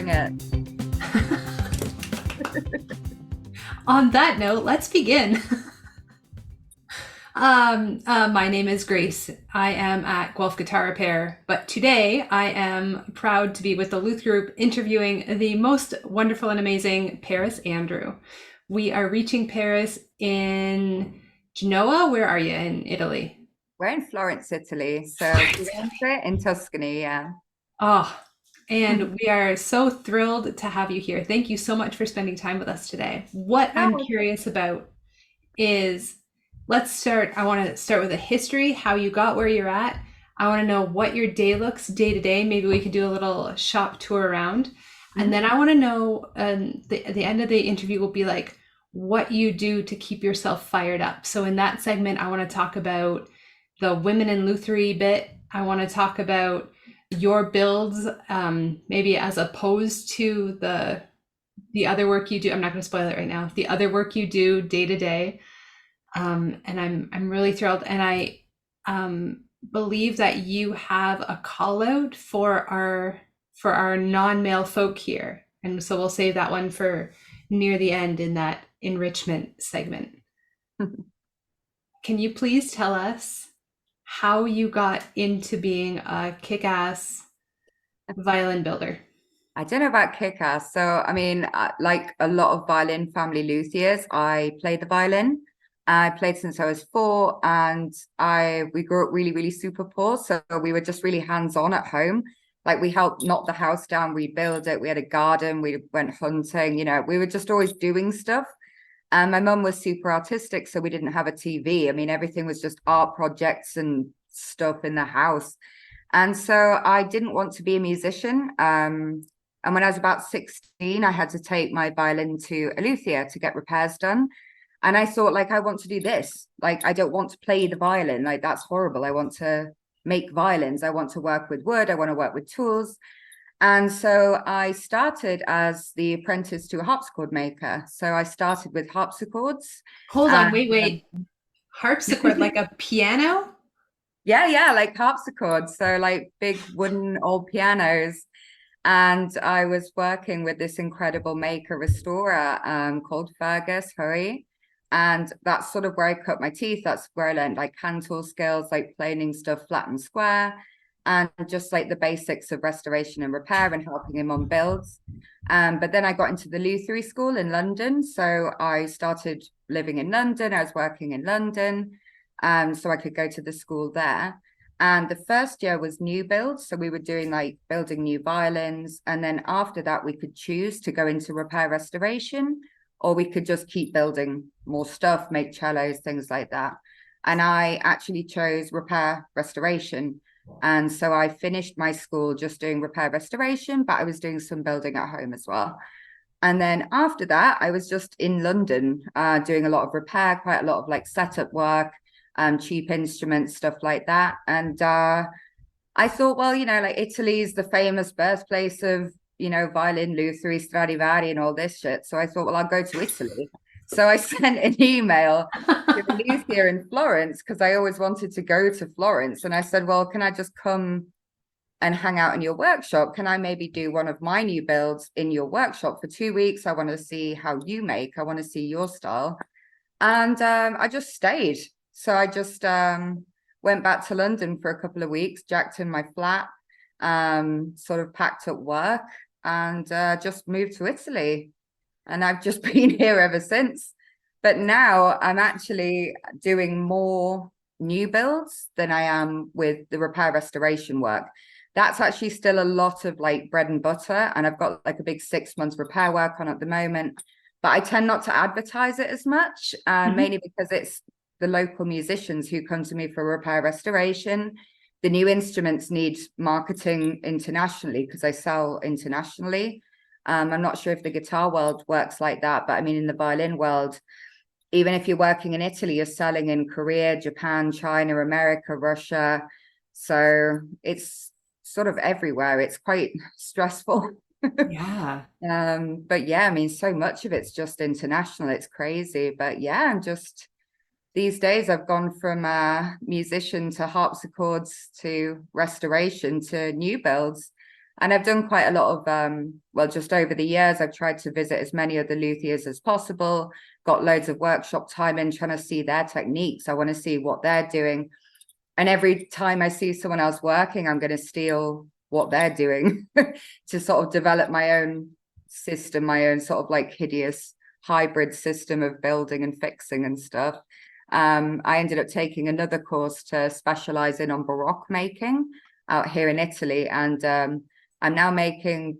bring it. On that note, let's begin. My name is Grace. I am at Guelph Guitar Repair, but today I am proud to be with the Luth Group interviewing the most wonderful and amazing Paris Andrew. We are reaching Paris in Genoa. Where are you in Italy? We're in Florence, Italy. So Florence, Firenze in Tuscany, yeah. Oh, and we are so thrilled to have you here. Thank you so much for spending time with us today. What I'm No, curious about is let's start. I want to start with a history, how you got where you're at. I want to know what your day looks day to day. Maybe we could do a little shop tour around. And mhm. then I want to know, the end of the interview will be like what you do to keep yourself fired up. So in that segment, I want to talk about the women in Luthery bit. I want to talk about your builds, maybe as opposed to the other work you do. I'm not going to spoil it right now. The other work you do day to day, and I'm really thrilled. And I believe that you have a call out for our non-male folk here, and so we'll save that one for near the end in that enrichment segment. Can you please tell us how you got into being a kick-ass violin builder? I don't know about kick-ass. So, I mean, like a lot of violin family luthiers, I played the violin. I played since I was 4, and we grew up really, really super poor. So we were just really hands-on at home. Like we helped knock the house down, rebuild it. We had a garden, we went hunting, we were just always doing stuff. And my mum was super artistic, so we didn't have a TV. I mean, everything was just art projects and stuff in the house. And so I didn't want to be a musician. And when I was about 16, I had to take my violin to a luthier to get repairs done. And I thought, like, I want to do this. Like, I don't want to play the violin. Like, that's horrible. I want to make violins. I want to work with wood. I want to work with tools. And so I started as the apprentice to a harpsichord maker. So I started with harpsichords. Hold on, And wait. Harpsichord, like a piano? yeah, like harpsichords. So like big wooden old pianos. And I was working with this incredible maker restorer called Fergus Hurry. And that's sort of where I cut my teeth. That's where I learned like hand tool skills, like planing stuff flat and square, and just like the basics of restoration and repair and helping him on builds. But then I got into the Luthery school in London. So I started living in London. I was working in London, so I could go to the school there. And the first year was new builds. So we were doing like building new violins. And then after that, we could choose to go into repair restoration, or we could just keep building more stuff, make cellos, things like that. And I actually chose repair restoration. And so I finished my school just doing repair restoration, but I was doing some building at home as well. And then after that, I was just in London doing a lot of repair, quite a lot of like setup work, cheap instruments, stuff like that. And I thought, well, like Italy is the famous birthplace of, violin, Luthery, Stradivari, and all this shit. So I thought, well, I'll go to Italy. So I sent an email to the luthier in Florence because I always wanted to go to Florence. And I said, well, can I just come and hang out in your workshop? Can I maybe do one of my new builds in your workshop for 2 weeks? I want to see how you make. I want to see your style. And I just stayed. So I just went back to London for a couple of weeks, jacked in my flat, sort of packed up work, and just moved to Italy. And I've just been here ever since. But now I'm actually doing more new builds than I am with the repair restoration work. That's actually still a lot of like bread and butter. And I've got like a big 6 months repair work on at the moment. But I tend not to advertise it as much, Mhm. mainly because it's the local musicians who come to me for repair restoration. The new instruments need marketing internationally because I sell internationally. I'm not sure if the guitar world works like that, but I mean, in the violin world, even if you're working in Italy, you're selling in Korea, Japan, China, America, Russia. So it's sort of everywhere. It's quite stressful. Yeah. But yeah, I mean, so much of it's just international. It's crazy. But yeah, I'm just these days I've gone from musician to harpsichords to restoration to new builds. And I've done quite a lot of, well, just over the years, I've tried to visit as many of the luthiers as possible, got loads of workshop time in, trying to see their techniques. I want to see what they're doing. And every time I see someone else working, I'm going to steal what they're doing to sort of develop my own system, my own sort of like hideous hybrid system of building and fixing and stuff. I ended up taking another course to specialize in on Baroque making out here in Italy. And I'm now making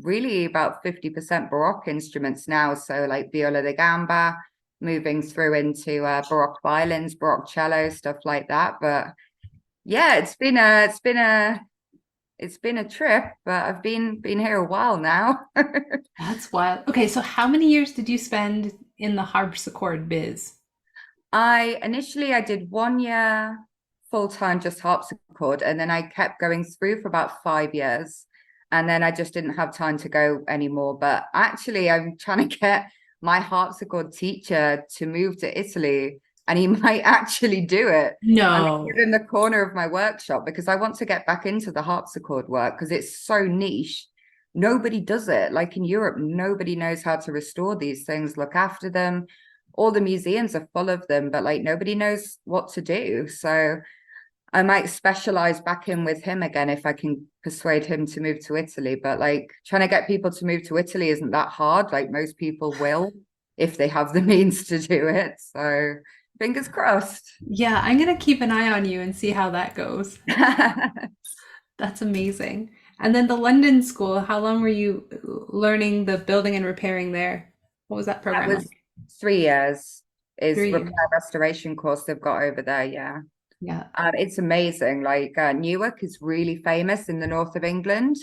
really about 50% Baroque instruments now. So like viola da gamba, moving through into Baroque violins, Baroque cello, stuff like that. But yeah, it's been a trip, but I've been here a while now. That's wild. Okay, so how many years did you spend in the harpsichord biz? I did 1 year full time just harpsichord, and then I kept going through for about 5 years, and then I just didn't have time to go anymore. But actually, I'm trying to get my harpsichord teacher to move to Italy, and he might actually do it. And I No. live in the corner of my workshop because I want to get back into the harpsichord work because it's so niche. Nobody does it. Like in Europe, nobody knows how to restore these things, look after them. All the museums are full of them, but like nobody knows what to do. So I might specialize back in with him again if I can persuade him to move to Italy. But like trying to get people to move to Italy isn't that hard. Like most people will if they have the means to do it. So fingers crossed. Yeah, I'm gonna keep an eye on you and see how that goes. That's amazing. And then the London school, how long were you learning the building and repairing there? What was that That program was like? 3 years is 3 years. repair restoration course they've got over there. Yeah. Yeah. It's amazing. Like Newark is really famous in the north of England.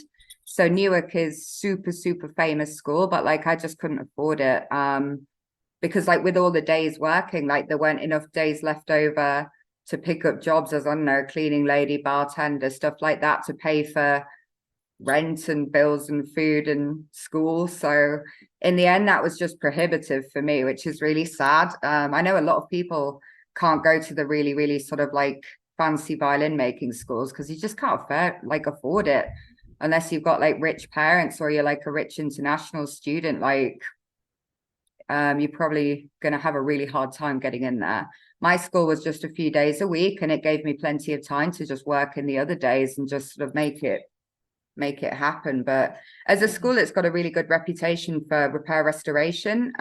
So Newark is super, super famous school, but like I just couldn't afford it. Because like with all the days working, like there weren't enough days left over to pick up jobs as, I don't know, cleaning lady, bartender, stuff like that to pay for rent and bills and food and school. So in the end, that was just prohibitive for me, which is really sad. I know a lot of people can't go to the really, really sort of like fancy violin making schools because you just can't afford it unless you've got like rich parents or you're like a rich international student. Like you're probably going to have a really hard time getting in there. My school was just a few days a week and it gave me plenty of time to just work in the other days and just sort of make it happen. But as a school, it's got a really good reputation for repair restoration.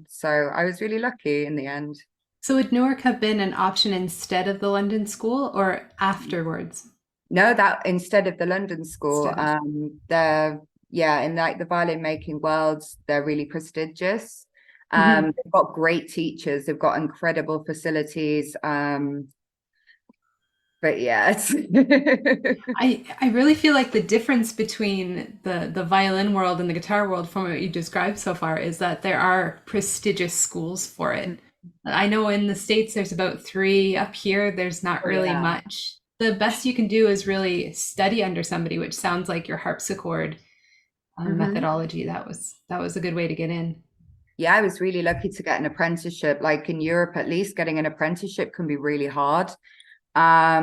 So I was really lucky in the end. So would Newark have been an option instead of the London school or afterwards? No, that instead of the London school, Instead of. they're yeah, in like the violin making worlds, they're really prestigious. Mhm. They've got great teachers, they've got incredible facilities. But yeah, it's I really feel like the difference between the violin world and the guitar world from what you described so far is that there are prestigious schools for it. I know in the States there's about three. Up here there's not oh really yeah. much. The best you can do is really study under somebody, which sounds like your harpsichord Mhm. methodology. That was a good way to get in. Yeah, I was really lucky to get an apprenticeship. Like in Europe, at least getting an apprenticeship can be really hard. I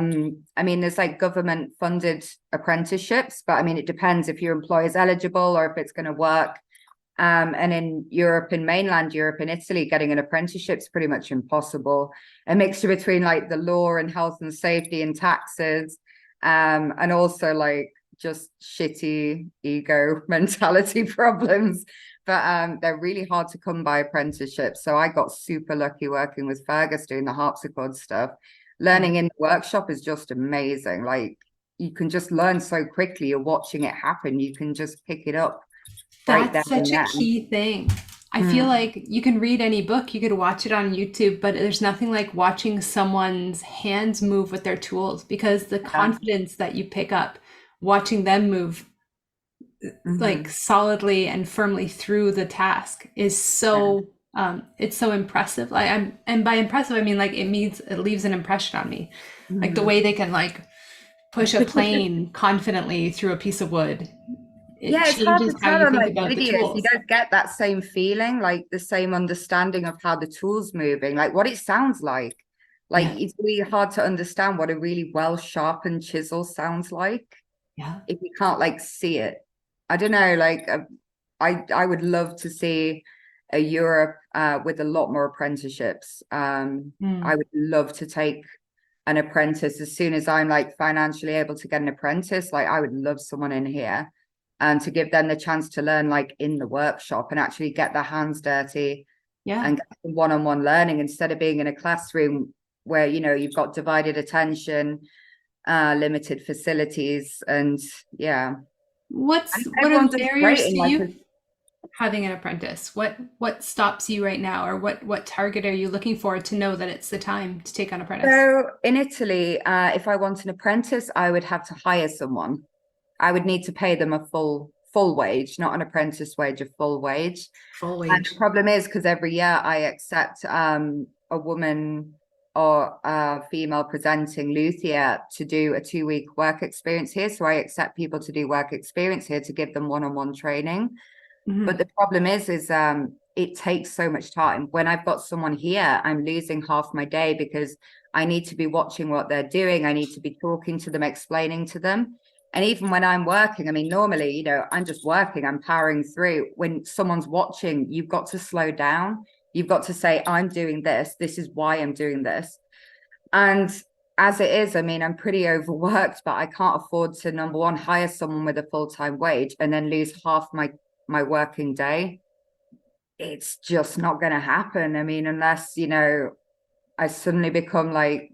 mean, there's like government funded apprenticeships, but I mean, it depends if your employer's eligible or if it's going to work. And in Europe, in mainland Europe, in Italy, getting an apprenticeship is pretty much impossible. A mixture between like the law and health and safety and taxes, and also like just shitty ego mentality problems. But they're really hard to come by apprenticeships. So I got super lucky working with Fergus doing the harpsichord stuff. Yeah. Learning in the workshop is just amazing. Like you can just learn so quickly. You're watching it happen. You can just pick it up right there That's and such a then. key thing. I feel Mm, like you can read any book, you could watch it on YouTube, but there's nothing like watching someone's hands move with their tools because the yeah. confidence that you pick up watching them move like Hmm. solidly and firmly through the task is Yeah. so it's so impressive. Like I'm and by impressive I mean like it leaves an impression on me. Like the Mhm. way they can like push a plane confidently through a piece of wood. It Yeah, it's hard changes to how tell you on think like about the videos. You tools. don't get that same feeling, like the same understanding of how the tool's moving, like what it sounds like. Like Yeah. it's really hard to understand what a really well sharpened chisel sounds like. Yeah. if you can't like see it. I don't know, like I would love to see a Europe with a lot more apprenticeships. I Mm. would love to take an apprentice as soon as I'm like financially able to get an apprentice. Like I would love someone in here and to give them the chance to learn like in the workshop and actually get their hands dirty Yeah. and get one-on-one learning instead of being in a classroom where you've got divided attention, limited facilities, and yeah. And What are everyone the does great barriers in to like you having an apprentice? What stops you right now, or what target are you looking for to know that it's the time to take on apprentice? so in Italy, if I want an apprentice, I would have to hire someone. I would need to pay them a full wage, not an apprentice wage, a full wage. Full And wage. the problem is because every year I accept a woman or a female presenting luthier to do a 2-week work experience here. So I accept people to do work experience here to give them one-on-one training. But Hmm. the problem is it takes so much time. When I've got someone here, I'm losing half my day because I need to be watching what they're doing. I need to be talking to them, explaining to them. And even when I'm working, I mean, normally, I'm just working, I'm powering through. When someone's watching, you've got to slow down. You've got to say, I'm doing this. This is why I'm doing this. And as it is, I mean, I'm pretty overworked, but I can't afford to, number one, hire someone with a full-time wage and then lose half my working day. It's just not going to happen. I mean, unless, I suddenly become like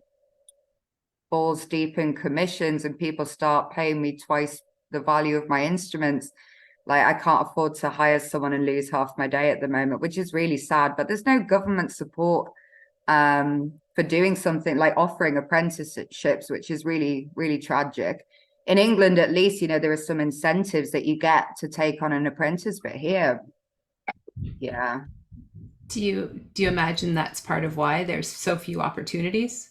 balls deep in commissions and people start paying me twice the value of my instruments. Like I can't afford to hire someone and lose half my day at the moment, which is really sad. But there's no government support for doing something like offering apprenticeships, which is really, really tragic. In England, at least, there are some incentives that you get to take on an apprentice, but here, yeah. Do you imagine that's part of why there's so few opportunities?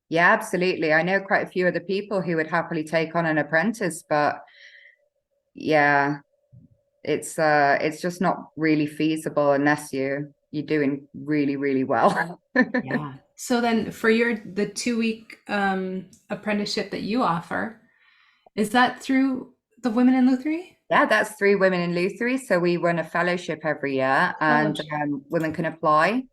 Yeah, absolutely. I know quite a few other people who would happily take on an apprentice, but yeah, it's just not really feasible unless you're doing really, really well. Yeah. So then for the 2 week apprenticeship that you offer, is that through the Women in Lutherie Yeah, that's through Women in Lutherie. So we run a fellowship every year, and Fellowship? women can apply.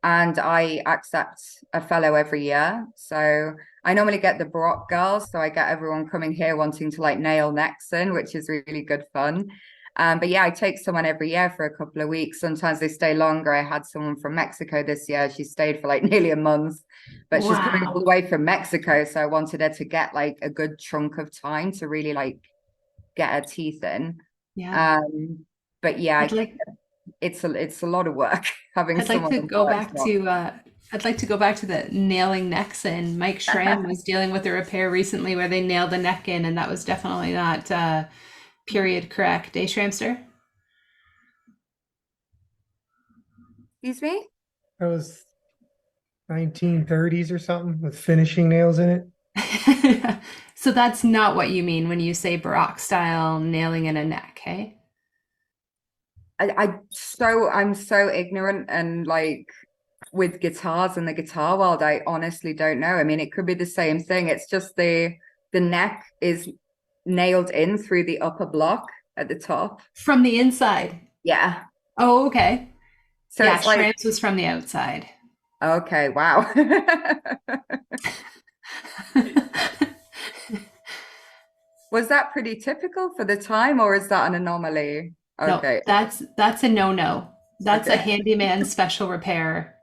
And I accept a fellow every year. So I normally get the Baroque girls. So I get everyone coming here wanting to like nail necks in, which is really good fun. But yeah, I take someone every year for a couple of weeks. Sometimes they stay longer. I had someone from Mexico this year. She stayed for like nearly a month, but she's coming all Wow. the way from Mexico. So I wanted her to get like a good chunk of time to really like get her teeth in. Yeah. Um, but yeah, I I'd think like it's a lot of work having I'd like someone to in the go back workshop. to I'd like to go back to the nailing necks in. Mike Schramm was dealing with a repair recently where they nailed the neck in, and that was definitely not period correct. Eh, Schramster? Excuse me? That was 1930s or something with finishing nails in it. So that's not what you mean when you say Baroque style nailing in a neck, hey? I'm so ignorant and like with guitars and the guitar world, I honestly don't know. I mean, it could be the same thing. It's just the neck is nailed in through the upper block at the top. From the inside. Yeah. Oh, okay. So Yeah, it's like, Schramm's was from the outside. okay, wow. Was that pretty typical for the time or is that an anomaly? No, Okay. that's a no-no. That's a Okay. handyman special repair.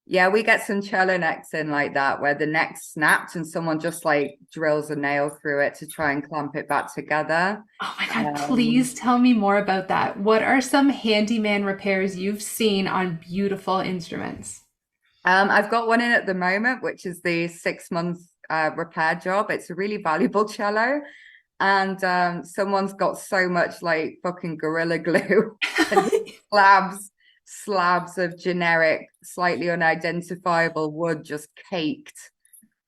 Yeah, we get some cello necks in like that where the neck snapped and someone just like drills a nail through it to try and clamp it back together. Oh my God, Um, please tell me more about that. What are some handyman repairs you've seen on beautiful instruments? I've got one in at the moment, which is the 6 month repair job. It's a really valuable cello. And someone's got so much like fucking gorilla glue and slabs of generic, slightly unidentifiable wood just caked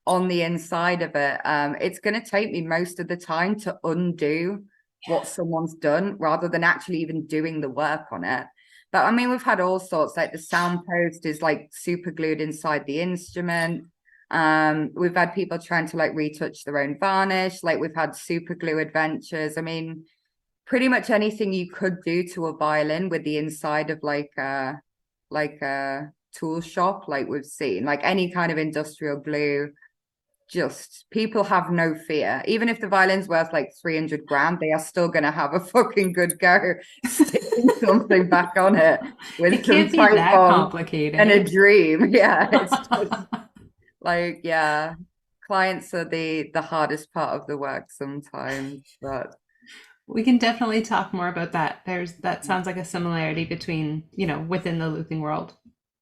on the inside of it. It's going to take me most of the time to undo what someone's done rather than actually even doing the work on it. But I mean, we've had all sorts, like the sound post is like super glued inside the instrument. We've had people trying to like retouch their own varnish. Like we've had super glue adventures. I mean, pretty much anything you could do to a violin with the inside of like a tool shop, like we've seen, like any kind of industrial glue. Just people have no fear. Even if the violin's worth like 300 grand, they are still going to have a fucking good go sticking something back on it with It some can't be type that of complicated. and a dream. Yeah, it's just like, yeah, clients are the hardest part of the work sometimes, but We can definitely talk more about that. That sounds like a similarity between, within the luthing world.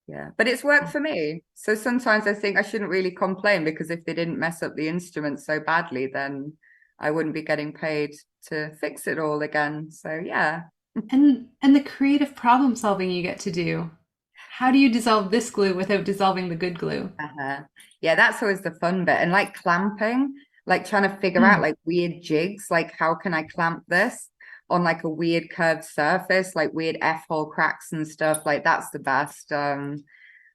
yeah, but it's worked for me. So sometimes I think I shouldn't really complain, because if they didn't mess up the instrument so badly, then I wouldn't be getting paid to fix it all again. So yeah. And the creative problem solving you get to do. How do you dissolve this glue without dissolving the good glue? Uh-huh. Yeah, that's always the fun bit. And like clamping, like trying to figure out like weird jigs, like how can I clamp this on like a weird curved surface, like weird F-hole cracks and stuff. Like that's the best.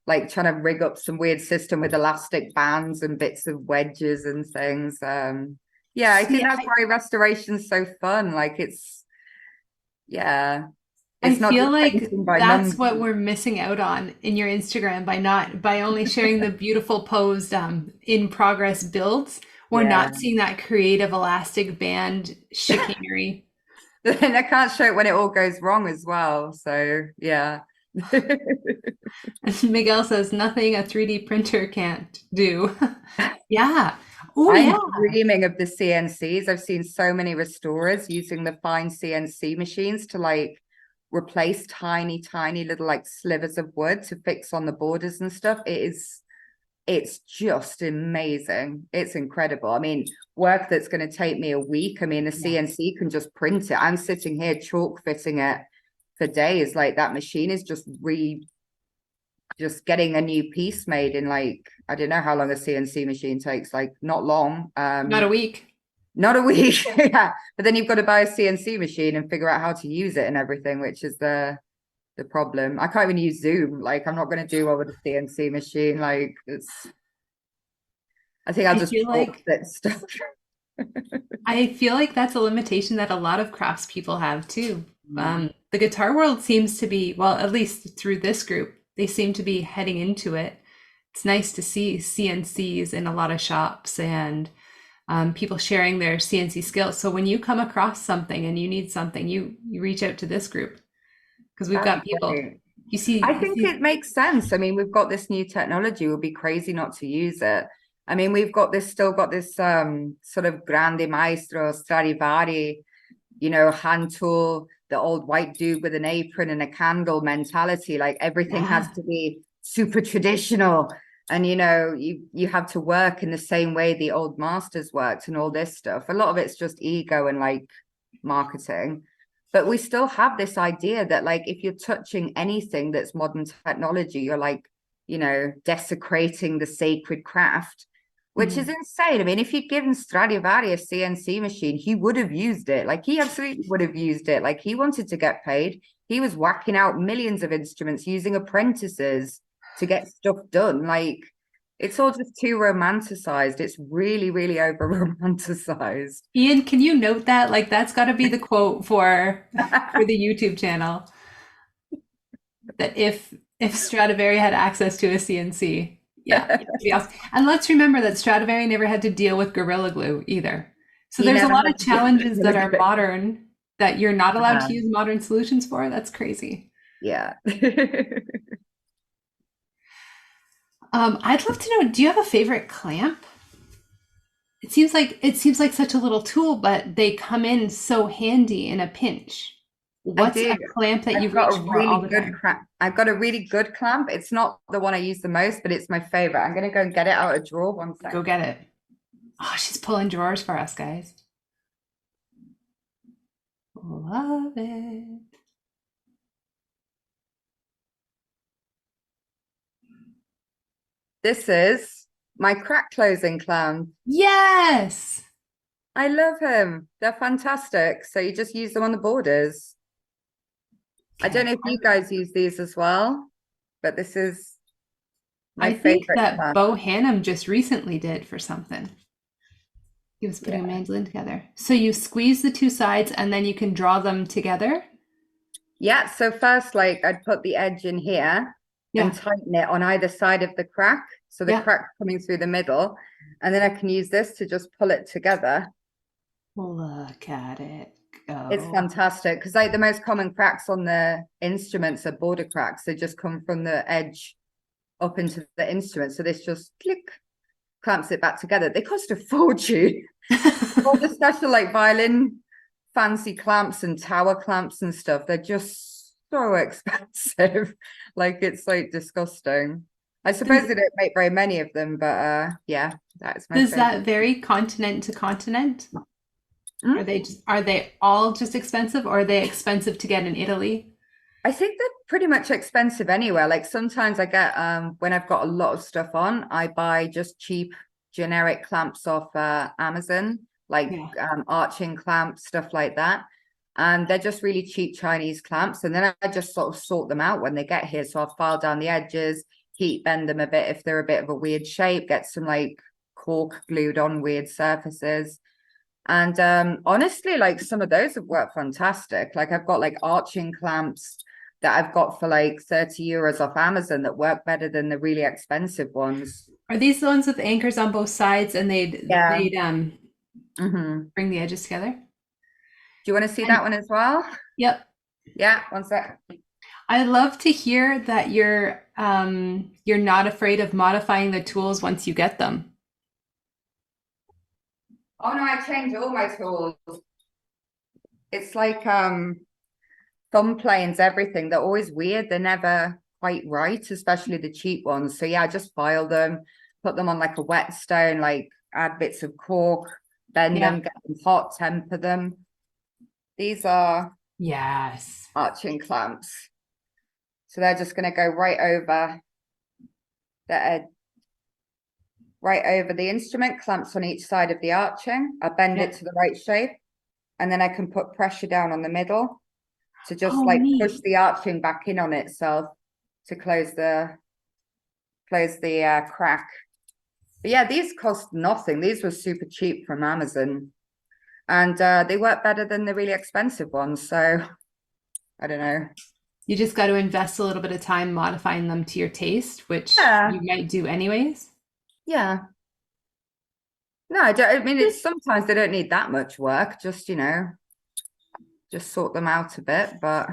Like trying to rig up some weird system with elastic bands and bits of wedges and things. Yeah, I think See, that's why restoration's so fun. Like yeah, I it's not feel just like painting by that's numbers. what we're missing out on in your Instagram by only sharing the beautiful posed in progress builds. We're Yeah. not seeing that creative elastic band chicanery. And I can't show it when it all goes wrong as well. So yeah. Miguel says nothing a 3D printer can't do. Yeah. Oh I'm yeah. dreaming of the CNCs. I've seen so many restorers using the fine CNC machines to like replace tiny, tiny little like slivers of wood to fix on the borders and stuff. It's just amazing. It's incredible. I mean, work that's going to take me a week. I mean, the CNC can just print it. I'm sitting here chalk fitting it for days. Like that machine is just getting a new piece made in like, I don't know how long a CNC machine takes, like not long. Not a week. Not a week. Yeah. But then you've got to buy a CNC machine and figure out how to use it and everything, which is the problem. I can't even use Zoom. Like I'm not going to do well with a CNC machine. Like I think I'll I just feel talk like that stuff. I feel like that's a limitation that a lot of craftspeople have too. The guitar world seems to be, well, at least through this group, they seem to be heading into it. It's nice to see CNCs in a lot of shops and people sharing their CNC skills. So when you come across something and you need something, you reach out to this group because we've That'd got be people. great. You see, I think it makes sense. I mean, we've got this new technology. It would be crazy not to use it. I mean, we've still got this sort of grande maestro Stradivari, hand tool, the old white dude with an apron and a candle mentality. Like everything has to be super traditional. And you have to work in the same way the old masters worked and all this stuff. A lot of it's just ego and like marketing. But we still have this idea that like if you're touching anything that's modern technology, you're like, desecrating the sacred craft, which is insane. I mean, if you'd given Stradivari a CNC machine, he would have used it. Like he absolutely would have used it. Like he wanted to get paid. He was whacking out millions of instruments using apprentices to get stuff done. Like it's all just too romanticized. It's really, really over romanticized. Ian, can you note that? Like that's got to be the quote for the YouTube channel. That if Stradivari had access to a CNC, yeah, that'd be awesome. And let's remember that Stradivari never had to deal with Gorilla Glue either. So He there's a never lot had of to challenges that are do it. modern that you're not allowed Uh-huh. to use modern solutions for. That's crazy. Yeah. I'd love to know, do you have a favorite clamp? It seems like such a little tool, but they come in so handy in a pinch. I What's do. a clamp that you I've got reach a for all really the good time? I've got a really good clamp. It's not the one I use the most, but it's my favorite. I'm gonna go and get it out of a drawer. One Go second. get it. Oh, she's pulling drawers for us, guys. Love it. This is my crack closing clamp. Yes. I love him. They're fantastic. So you just use them on the borders. I don't know if you guys use these as well, but this is My I think favorite that clamp. Bo Hannum just recently did for something. He was putting a Yeah. mandolin together. So you squeeze the two sides and then you can draw them together. Yeah, so first, like I'd put the edge in here and Yeah. tighten it on either side of the crack. So the Yeah. crack coming through the middle. And then I can use this to just pull it together. Look at it It's go. fantastic because like the most common cracks on the instruments are border cracks. They just come from the edge up into the instrument. So this just click, clamps it back together. They cost a fortune. All the special like violin fancy clamps and tower clamps and stuff, they're just so expensive. Like it's like disgusting. I suppose Does, they don't make very many of them, but yeah, that's my does favorite. that vary continent to continent? Mm? Are they all just expensive or are they expensive to get in Italy? I think they're pretty much expensive anywhere. Like sometimes I get when I've got a lot of stuff on, I buy just cheap generic clamps off Amazon, like Yeah. arching clamps, stuff like that. And they're just really cheap Chinese clamps. And then I just sort of sort them out when they get here. So I'll file down the edges, heat bend them a bit if they're a bit of a weird shape, get some like cork glued on weird surfaces. And honestly, like some of those have worked fantastic. Like I've got like arching clamps that I've got for like 30 euros off Amazon that work better than the really expensive ones. Are these the ones with anchors on both sides and Yeah. they'd Do bring the edges together? you want to see And that one as well? yep. Yeah, one sec. I love to hear that you're not afraid of modifying the tools once you get them. Oh no, I changed all my tools. It's like thumb planes, everything. They're always weird. They're never quite right, especially the cheap ones. So yeah, I just file them, put them on like a whetstone, like add bits of cork, bend Yeah. them, get them hot, temper them. These are Yes. arching clamps. So they're just going to go right over the right over the instrument, clamps on each side of the arching. I bend Yeah. it to the right shape, and then I can put pressure down on the middle to just Oh, like neat. push the arching back in on itself to close the crack. But yeah, these cost nothing. These were super cheap from Amazon, and they work better than the really expensive ones. So I don't know. You just got to invest a little bit of time modifying them to your taste, which Yeah, you might do anyways. yeah. No, I don't. I mean, it's sometimes they don't need that much work. Just just sort them out a bit. But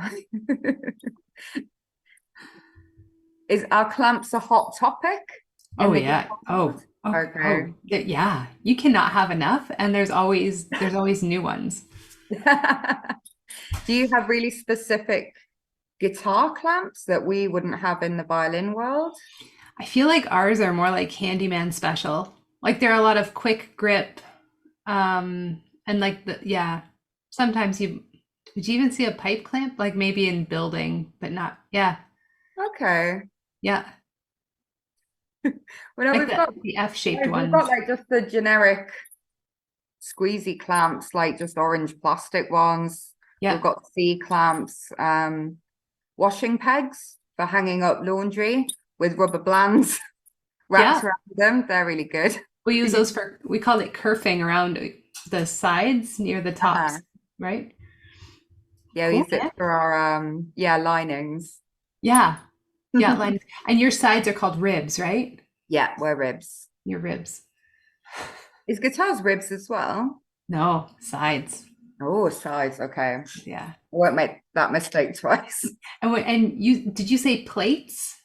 is our clamps a hot topic in Oh the yeah. guitar Oh, world? oh, Okay. oh, yeah. You cannot have enough, and there's always new ones. Do you have really specific guitar clamps that we wouldn't have in the violin world? I feel like ours are more like handyman special. Like there are a lot of quick grip, and like yeah. Sometimes would you even see a pipe clamp? Like maybe in building, but not. Yeah, Okay. yeah. Well, no, Like the F-shaped we've got ones. like just the generic squeezy clamps, like just orange plastic ones. We've Yeah, got C clamps, washing pegs for hanging up laundry with rubber bands wrapped yeah. around them. They're really good. We use those we call it kerfing around the sides near the tops, Uh-huh. right? Yeah, we Cool, use it man. for our linings. Yeah, yeah. Lines. And your sides are called ribs, right? Yeah, we're ribs. Your ribs. Is guitars ribs as well? No, sides. Oh, sides. Okay. I Yeah. won't make that mistake twice. And did you say plates?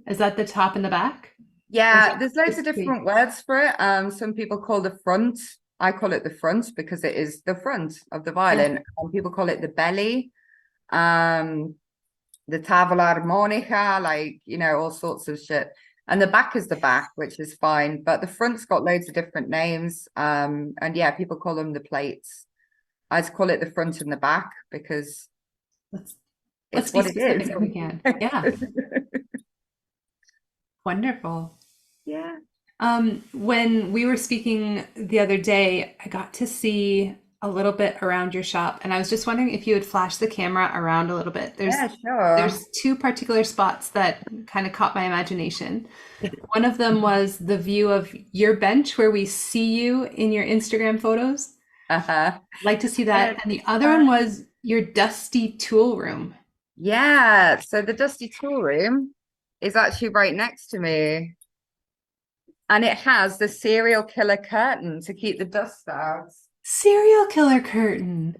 Is that the top and the back? Or is Yeah, that there's loads of just different words for it. Some people call the front. I call it the front because it is the front of the Yeah. violin. People call it the belly. The tavola harmonica, like, all sorts of shit. And the back is the back, which is fine. But the front's got loads of different names. And yeah, people call them the plates. I just call it the front and the back because Let's it's be what it is. specific if we can. Yeah. Wonderful. Yeah. When we were speaking the other day, I got to see a little bit around your shop, and I was just wondering if you would flash the camera around a little bit. Yeah, sure. There's two particular spots that kind of caught my imagination. One of them was the view of your bench where we see you in your Instagram photos. Uh-huh. Like to see Yeah, that. And the other one was your dusty tool room. yeah, so the dusty tool room is actually right next to me. And it has the serial killer curtain to keep the dust out. Serial killer curtain.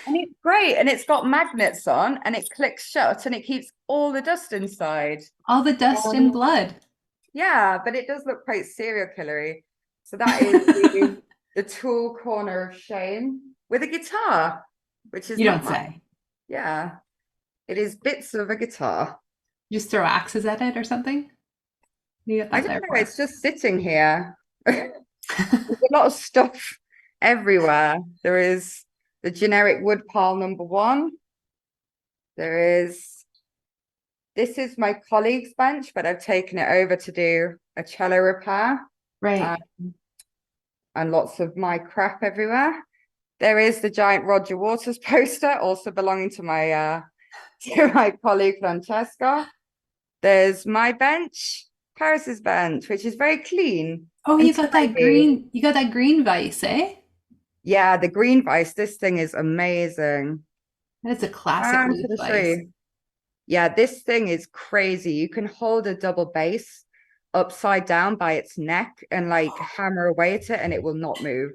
And it's great. And it's got magnets on and it clicks shut and it keeps all the dust inside. All the dust and blood. Yeah, but it does look quite serial killery. So that is the tool corner of shame with a guitar, which is You not don't mine. say. Yeah, it is bits of a guitar. Just throw axes at it or something? You got I that don't there know, for. it's just sitting here. There's a lot of stuff everywhere. There is the generic wood pile #1. This is my colleague's bench, but I've taken it over to do a cello repair. Right. And lots of my crap everywhere. There is the giant Roger Waters poster, also belonging to my colleague Francesca. There's my bench, Paris's bench, which is very clean. Oh, and you got that tidy. green vise, eh? Yeah, the green vise. This thing is amazing. That's a classic I'm Luth to show vise. you. Yeah, this thing is crazy. You can hold a double bass upside down by its neck and like hammer away at it and it will not move.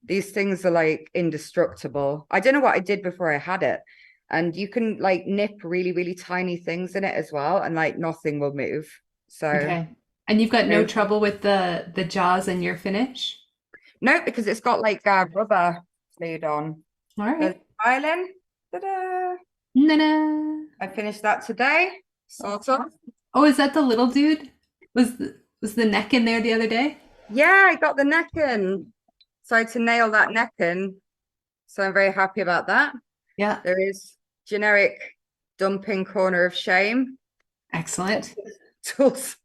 These things are like indestructible. I don't know what I did before I had it. And you can like nip really, really tiny things in it as well, and like nothing will move. So Okay. And you've got no trouble with the jaws and your finish? no, because it's got like rubber glued on. All There's right. the violin. Ta-da! Na-na. I finished that today, sort of. Oh, is that the little dude? Was the neck in there the other day? Yeah, I got the neck in. So I had to nail that neck in. So I'm very happy about that. Yeah. There is generic dumping corner of shame. Excellent. Tools.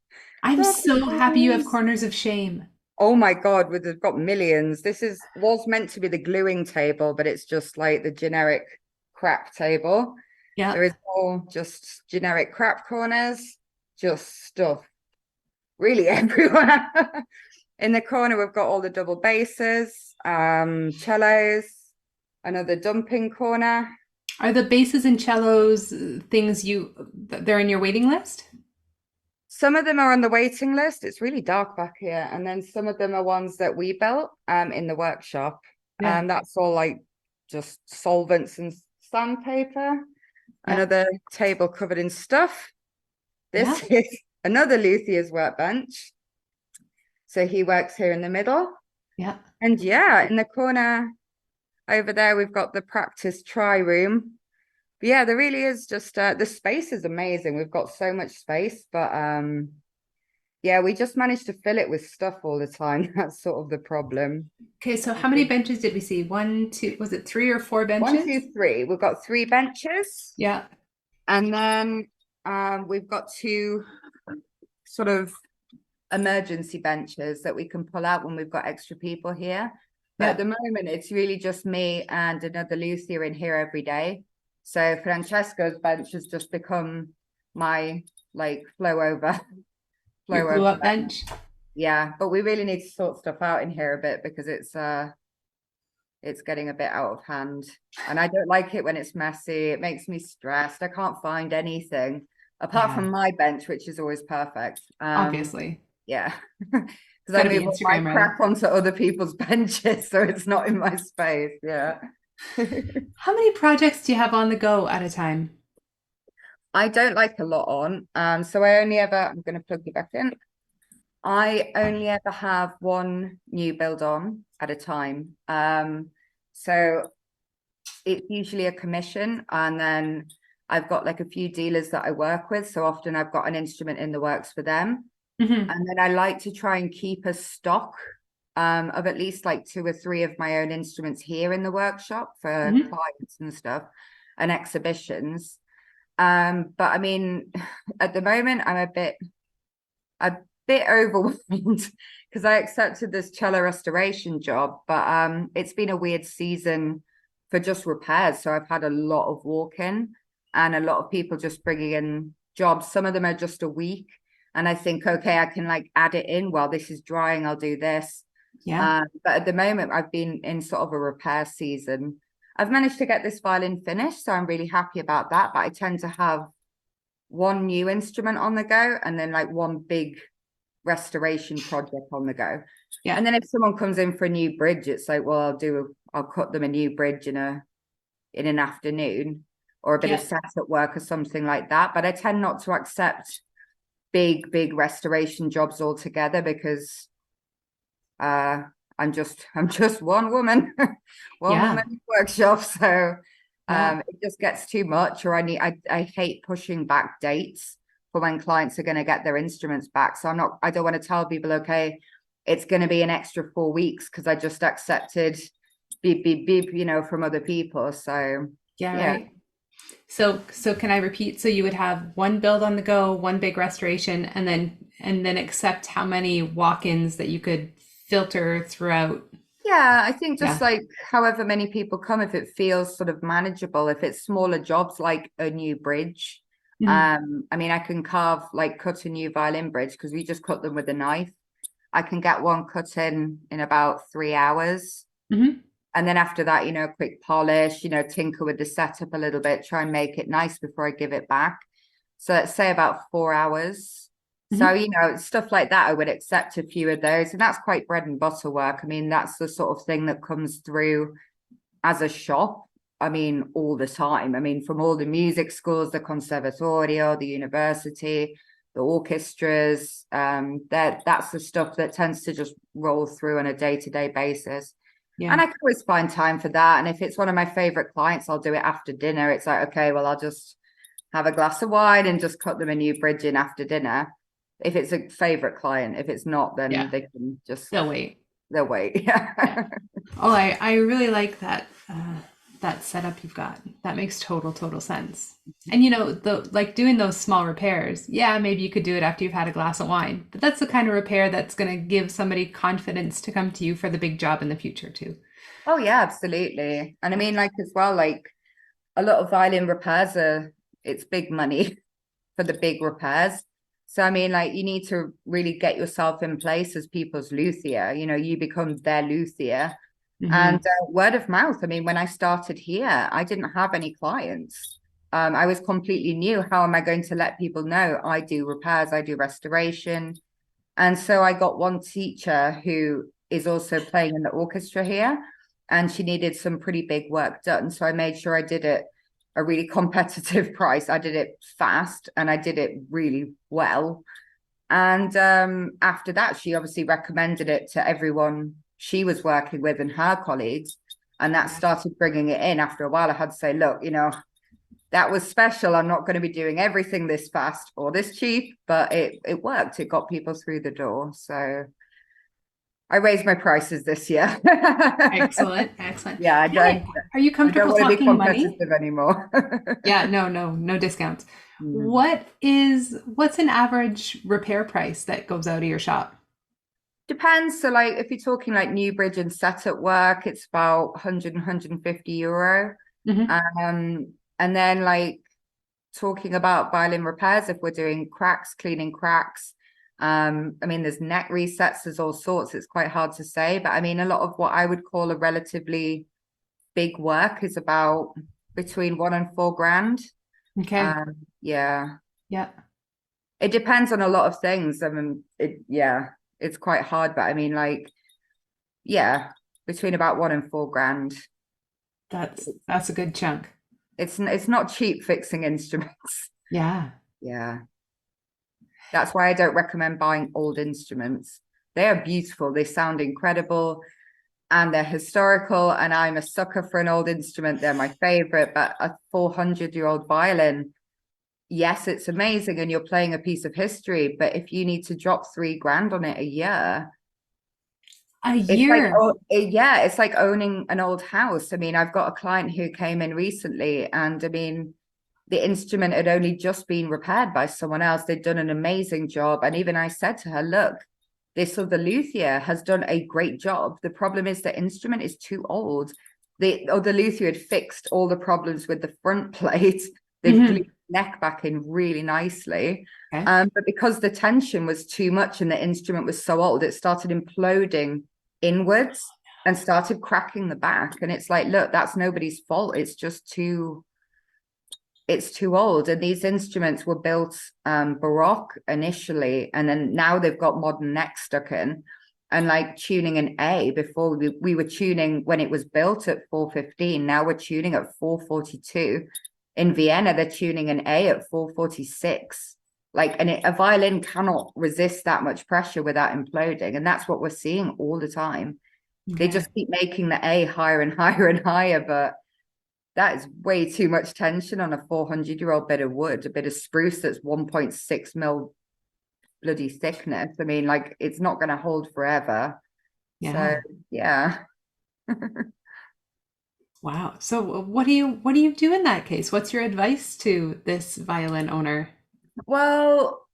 I'm so happy you have corners of shame. Oh my God, we've got millions. This was meant to be the gluing table, but it's just like the generic crap table. Yeah. There is all just generic crap corners, just stuff really everywhere. In the corner, we've got all the double basses, cellos, another dumping corner. Are the basses and cellos things they're in your waiting list? Some of them are on the waiting list. It's really dark back here. And then some of them are ones that we built in the workshop. Yeah. That's all like just solvents and sandpaper. Yeah. Another table covered in stuff. This is another Luthier's workbench. So he works here in the middle. Yeah. And yeah, in the corner over there, we've got the practice try room. But yeah, there really is just the space is amazing. We've got so much space, but yeah, we just managed to fill it with stuff all the time. That's sort of the problem. Okay, so how many benches did we see? 1, 2, was it 3 or 4 benches? 1, 2, 3. We've got 3 benches. Yeah. And then we've got 2 sort of emergency benches that we can pull out when we've got extra people here. But at the moment, it's really just me and another Lucia in here every day. So Francesca's bench has just become my like flow over bench. Yeah, but we really need to sort stuff out in here a bit because it's getting a bit out of hand. And I don't like it when it's messy. It makes me stressed. I can't find anything apart from my bench, which is always perfect. Obviously. Yeah. Because I move all my crap onto other people's benches, so it's not in my space. Yeah. How many projects do you have on the go at a time? I don't like a lot on. So I only ever, I'm going to plug you back in. I only ever have one new build on at a time. So it's usually a commission, and then I've got like a few dealers that I work with. So often I've got an instrument in the works for them. Mm-hmm. And then I like to try and keep a stock of at least like 2 or 3 of my own instruments here in the workshop for clients and stuff and exhibitions. But I mean, at the moment, I'm a bit bit overwhelmed because I accepted this cello restoration job, but it's been a weird season for just repairs. So I've had a lot of walk-in and a lot of people just bringing in jobs. Some of them are just a week. And I think, okay, I can like add it in while this is drying, I'll do this. Yeah. But at the moment, I've been in sort of a repair season. I've managed to get this violin finished, so I'm really happy about that. But I tend to have one new instrument on the go and then like one big restoration project on the go. Yeah. And then if someone comes in for a new bridge, it's like, well, I'll cut them a new bridge in an afternoon, or a bit of setup work or something like that. But I tend not to accept big restoration jobs altogether because I'm just one woman, woman workshop. So it just gets too much, or I hate pushing back dates for when clients are going to get their instruments back. So I don't want to tell people, okay, it's going to be an extra 4 weeks because I just accepted beep, from other people. So Right. So can I repeat? So you would have one build on the go, one big restoration, and then accept how many walk-ins that you could filter throughout. Yeah, I think just like however many people come, if it feels sort of manageable, if it's smaller jobs like a new bridge. I mean, I can cut a new violin bridge because we just cut them with a knife. I can get one cut in about 3 hours. And then after that, quick polish, tinker with the setup a little bit, try and make it nice before I give it back. So let's say about 4 hours. So, stuff like that, I would accept a few of those. And that's quite bread and butter work. I mean, that's the sort of thing that comes through as a shop. I mean, all the time. I mean, from all the music schools, the conservatorio, the university, the orchestras, that's the stuff that tends to just roll through on a day-to-day basis. And I can always find time for that. And if it's one of my favorite clients, I'll do it after dinner. It's like, okay, well, I'll just have a glass of wine and just cut them a new bridge in after dinner. If it's a favorite client, if it's not, then they can just they'll wait. Yeah. Oh, I really like that that setup you've got. That makes total sense. And like doing those small repairs, maybe you could do it after you've had a glass of wine, but that's the kind of repair that's going to give somebody confidence to come to you for the big job in the future too. Oh yeah, absolutely. And I mean, like as well, like a lot of violin repairs it's big money for the big repairs. So I mean, like you need to really get yourself in place as people's luthier. You become their luthier. And word of mouth. I mean, when I started here, I didn't have any clients. I was completely new. How am I going to let people know I do repairs, I do restoration? And so I got one teacher who is also playing in the orchestra here, and she needed some pretty big work done. So I made sure I did it a really competitive price. I did it fast and I did it really well. And after that, she obviously recommended it to everyone she was working with and her colleagues. And that started bringing it in. After a while, I had to say, look, that was special. I'm not going to be doing everything this fast or this cheap, but it worked. It got people through the door. So I raised my prices this year. Excellent. Yeah, I don't. Are you comfortable talking be competitive money anymore? No discounts. What's an average repair price that goes out of your shop? Depends. So like if you're talking like new bridge and setup work, it's about 100 150 euro. And then like talking about violin repairs, if we're doing cracks, cleaning cracks, I mean, there's neck resets, there's all sorts. It's quite hard to say, but I mean, a lot of what I would call a relatively big work is about between 1 and 4 grand. Okay. Yeah. It depends on a lot of things. I mean, it's quite hard, but I mean, like, between about 1 and 4 grand. That's a good chunk. It's not cheap fixing instruments. Yeah. That's why I don't recommend buying old instruments. They are beautiful. They sound incredible and they're historical. And I'm a sucker for an old instrument. They're my favorite, but a 400-year-old violin, yes, it's amazing. And you're playing a piece of history, but if you need to drop 3 grand on it a year, it's like owning an old house. I mean, I've got a client who came in recently and I mean, the instrument had only just been repaired by someone else. They'd done an amazing job. And even I said to her, look, this other luthier has done a great job. The problem is the instrument is too old. The other luthier had fixed all the problems with the front plate. They've glued the neck back in really nicely. Okay. But because the tension was too much and the instrument was so old, it started imploding inwards and started cracking the back. And it's like, look, that's nobody's fault. It's just too old. And these instruments were built Baroque initially, and then now they've got modern neck stuck in. And like tuning an A, before we were tuning when it was built at 415, now we're tuning at 442. In Vienna, they're tuning an A at 446. Like, and a violin cannot resist that much pressure without imploding. And that's what we're seeing all the time. Okay. They just keep making the A higher and higher and higher, but that is way too much tension on a 400-year-old bit of wood, a bit of spruce that's 1.6 mil bloody thickness. I mean, like, it's not going to hold forever. Yeah. So yeah. Wow. So what do you do in that case? What's your advice to this violin owner? Well,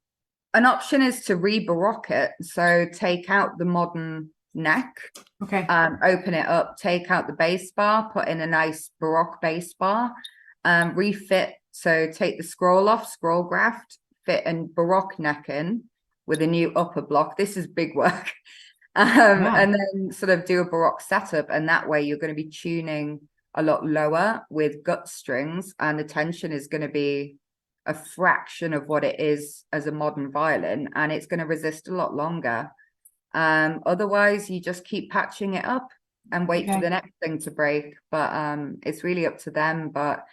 an option is to re-baroque it. So take out the modern neck, Okay. open it up, take out the bass bar, put in a nice baroque bass bar, refit. So take the scroll off, scroll graft, fit a baroque neck in with a new upper block. This is big work. And then sort of do a baroque setup, and that way you're going to be tuning a lot lower with gut strings, and the tension is going to be a fraction of what it is as a modern violin, and it's going to resist a lot longer. Otherwise you just keep patching it up and wait for the next thing to break. But it's really up to them. But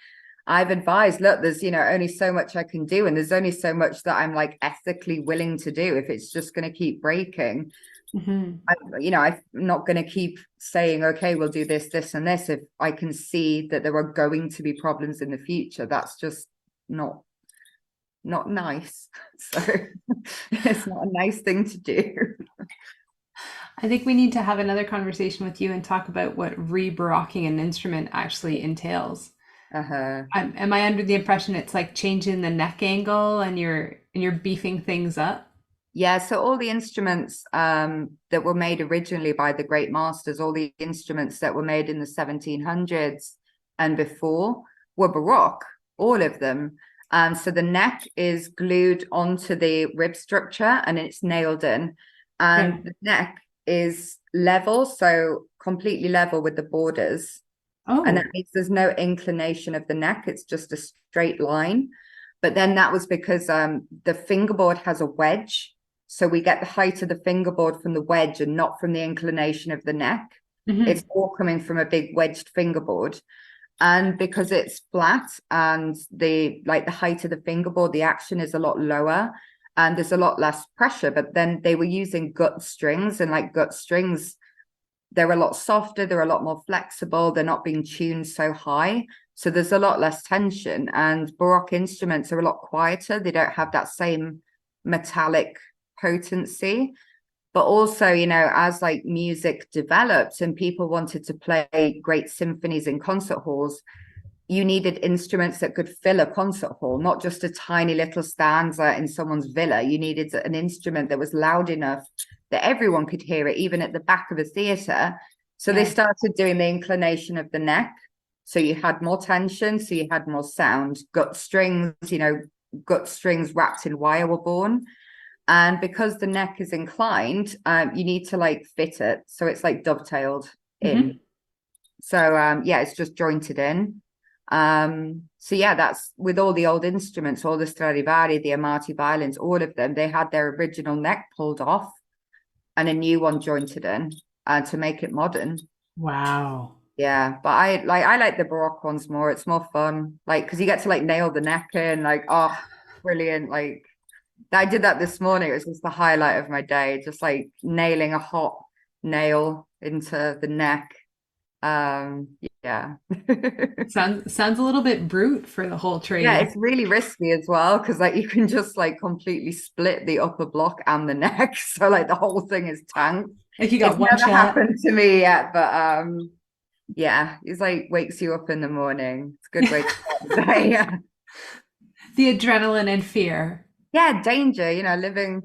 I've advised, look, there's only so much I can do, and there's only so much that I'm like ethically willing to do if it's just going to keep breaking. I'm not going to keep saying, okay, we'll do this, this, and this if I can see that there are going to be problems in the future. That's just not nice. So it's not a nice thing to do. I think we need to have another conversation with you and talk about what re-barocking an instrument actually entails. Am I under the impression it's like changing the neck angle and you're beefing things up? Yeah, so all the instruments that were made originally by the great masters, all the instruments that were made in the 1700s and before were Baroque, all of them. So the neck is glued onto the rib structure and it's nailed in. And the neck is level, so completely level with the borders. And that means there's no inclination of the neck. It's just a straight line. But then that was because the fingerboard has a wedge. So we get the height of the fingerboard from the wedge and not from the inclination of the neck. It's all coming from a big wedged fingerboard. And because it's flat and the height of the fingerboard, the action is a lot lower and there's a lot less pressure. But then they were using gut strings, and like gut strings, they're a lot softer, they're a lot more flexible, they're not being tuned so high. So there's a lot less tension, and Baroque instruments are a lot quieter. They don't have that same metallic potency. But also, as like music developed and people wanted to play great symphonies in concert halls, you needed instruments that could fill a concert hall, not just a tiny little stanza in someone's villa. You needed an instrument that was loud enough that everyone could hear it, even at the back of a theater. So they started doing the inclination of the neck. So you had more tension, so you had more sound. Gut strings wrapped in wire were born. And because the neck is inclined, you need to like fit it. So it's like dovetailed in. So it's just jointed in. So yeah, that's with all the old instruments, all the Stradivari, the Amati violins, all of them, they had their original neck pulled off and a new one jointed in to make it modern. Wow. Yeah, but I like the Baroque ones more. It's more fun, like, because you get to like nail the neck in, like, oh, brilliant. Like, I did that this morning. It was just the highlight of my day, just like nailing a hot nail into the neck. Yeah. Sounds a little bit brute for the whole trade. Yeah, it's really risky as well, because like you can just like completely split the upper block and the neck. So like the whole thing is tanked. Like you got It's one never shot. happened to me yet, but yeah, it's like wakes you up in the morning. It's a good way to start the day. Yeah. The adrenaline and fear. Yeah, danger,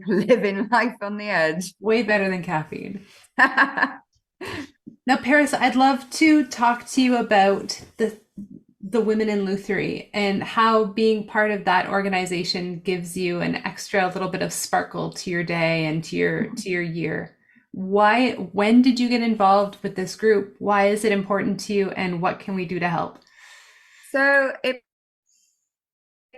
living life on the edge. Way better than caffeine. Now, Paris, I'd love to talk to you about the Women in Lutherie and how being part of that organization gives you an extra little bit of sparkle to your day and to your year. When did you get involved with this group? Why is it important to you, and what can we do to help? So it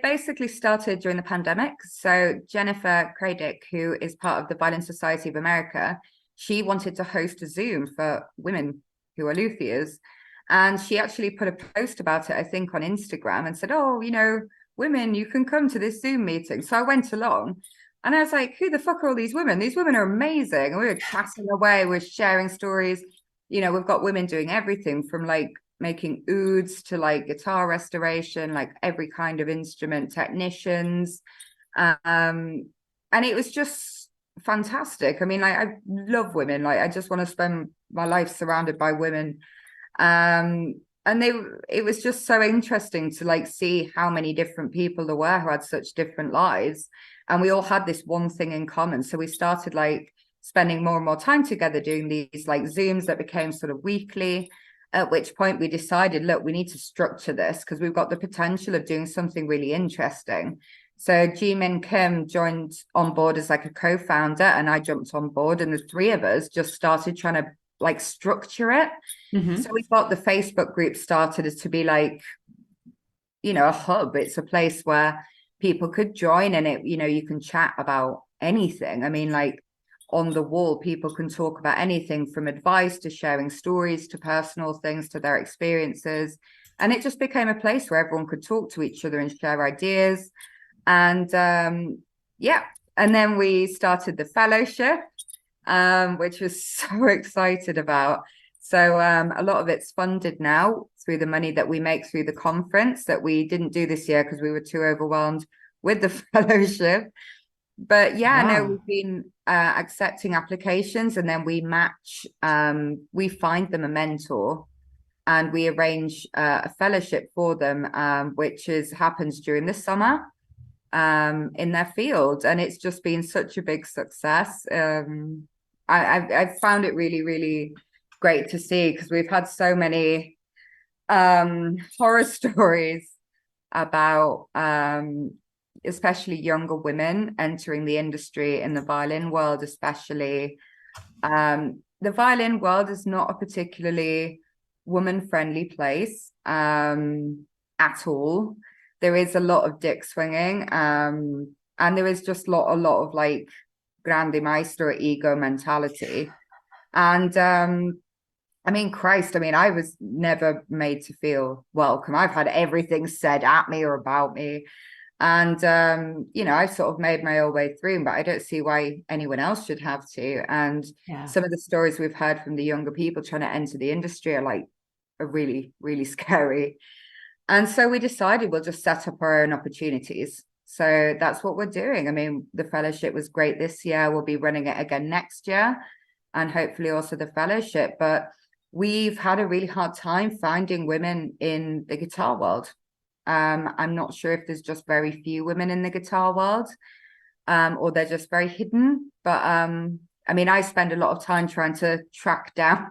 basically started during the pandemic. So Jennifer Kradick, who is part of the Violin Society of America, she wanted to host a Zoom for women who are luthiers. And she actually put a post about it, I think, on Instagram and said, oh, women, you can come to this Zoom meeting. So I went along and I was like, who the fuck are all these women? These women are amazing. And we were chatting away, we're sharing stories. We've got women doing everything from like making ouds to like guitar restoration, like every kind of instrument, technicians. And it was just fantastic. I mean, like, I love women. Like, I just want to spend my life surrounded by women. And it was just so interesting to like see how many different people there were who had such different lives. And we all had this one thing in common. So we started like spending more and more time together doing these like Zooms that became sort of weekly. At which point we decided, look, we need to structure this because we've got the potential of doing something really interesting. So Jimin Kim joined on board as like a co-founder, and I jumped on board, and the three of us just started trying to like structure it. So we got the Facebook group started as to be like, a hub. It's a place where people could join, and you can chat about anything. I mean, like, on the wall, people can talk about anything from advice to sharing stories to personal things to their experiences. And it just became a place where everyone could talk to each other and share ideas. And yeah, and then we started the fellowship, which was so excited about. So a lot of it's funded now through the money that we make through the conference that we didn't do this year because we were too overwhelmed with the fellowship. But yeah, no, we've been accepting applications, and then we match, we find them a mentor, and we arrange a fellowship for them, which happens during the summer in their field. And it's just been such a big success. I've found it really, really great to see, because we've had so many horror stories about especially younger women entering the industry in the violin world. Especially the violin world is not a particularly woman-friendly place at all. There is a lot of dick swinging, and there is just a lot of like grande maestro ego mentality. And I mean, Christ, I was never made to feel welcome. I've had everything said at me or about me. And, I sort of made my own way through, but I don't see why anyone else should have to. And some of the stories we've heard from the younger people trying to enter the industry are really, really scary. And so we decided we'll just set up our own opportunities. So that's what we're doing. I mean, the fellowship was great this year. We'll be running it again next year, and hopefully also the fellowship. But we've had a really hard time finding women in the guitar world. I'm not sure if there's just very few women in the guitar world, or they're just very hidden. But I spend a lot of time trying to track down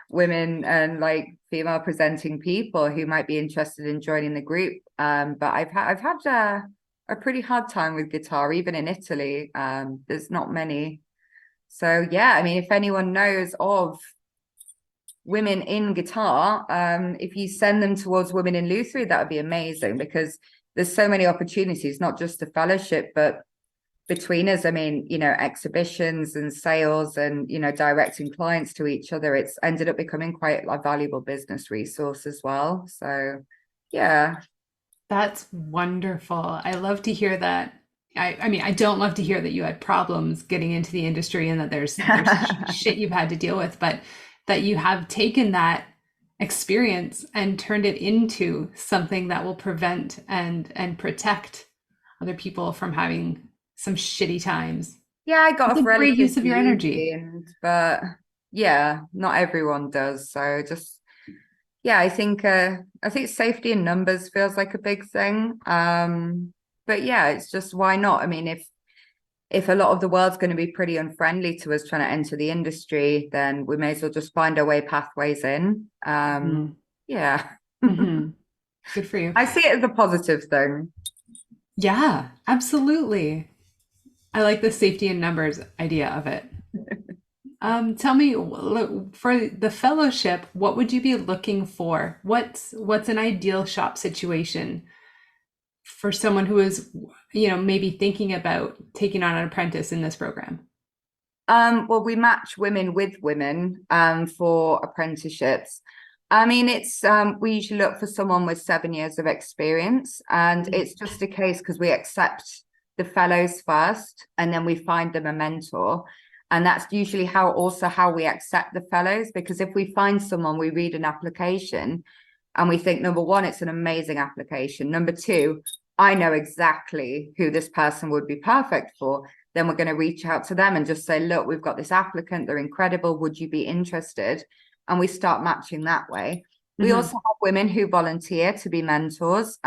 women and like female presenting people who might be interested in joining the group. But I've had a pretty hard time with guitar, even in Italy. There's not many. So yeah, if anyone knows of women in guitar, if you send them towards Women in Lutherie, that would be amazing, because there's so many opportunities, not just the fellowship, but between us. Exhibitions and sales and, directing clients to each other. It's ended up becoming quite a valuable business resource as well. So, yeah. That's wonderful. I love to hear that. I don't love to hear that you had problems getting into the industry and that there's shit you've had to deal with, but that you have taken that experience and turned it into something that will prevent and protect other people from having some shitty times. Yeah, I got it's a great use of your energy. But yeah, not everyone does. So just yeah, I think safety in numbers feels like a big thing. But yeah, it's just why not? I mean, if a lot of the world's going to be pretty unfriendly to us trying to enter the industry, then we may as well just find our way pathways in. Yeah. Mm-hmm. Good for you. I see it as a positive thing. Yeah, absolutely. I like the safety in numbers idea of it. Tell me, look, for the fellowship, what would you be looking for? What's an ideal shop situation for someone who is, maybe thinking about taking on an apprentice in this program? Well, we match women with women for apprenticeships. I mean, it's we usually look for someone with 7 years of experience, and it's just a case because we accept the fellows first, and then we find them a mentor. And that's usually how we accept the fellows, because if we find someone, we read an application and we think, number one, it's an amazing application. Number two, I know exactly who this person would be perfect for. Then we're going to reach out to them and just say, look, we've got this applicant. They're incredible. Would you be interested? And we start matching that way. We Mm-hmm. also have women who volunteer to be mentors,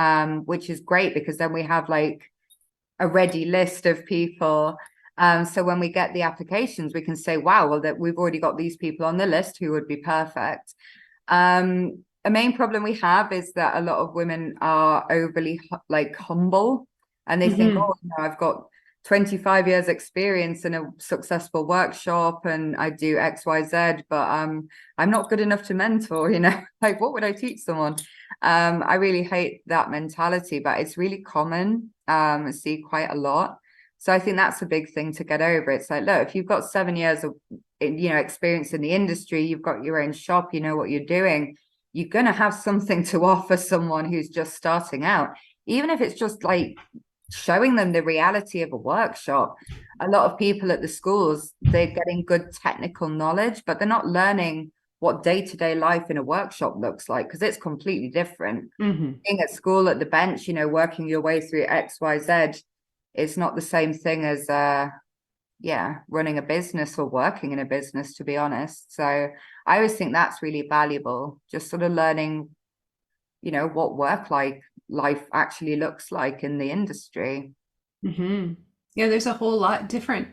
which is great because then we have like a ready list of people. So when we get the applications, we can say, wow, well, that we've already got these people on the list who would be perfect. A main problem we have is that a lot of women are overly like humble, and they think, Mm-hmm. oh, I've got 25 years experience in a successful workshop and I do XYZ, but I'm not good enough to mentor, like what would I teach someone? I really hate that mentality, but it's really common. I see quite a lot. So I think that's a big thing to get over. It's like, look, if you've got 7 years of experience in the industry, you've got your own shop, you know what you're doing, you're going to have something to offer someone who's just starting out, even if it's just like showing them the reality of a workshop. A lot of people at the schools, they're getting good technical knowledge, but they're not learning what day-to-day life in a workshop looks like, because it's completely different. Mm-hmm. Being at school at the bench, working your way through XYZ, it's not the same thing as running a business or working in a business, to be honest. So I always think that's really valuable, just sort of learning, what work life actually looks like in the industry. Mm-hmm. Yeah, there's a whole lot different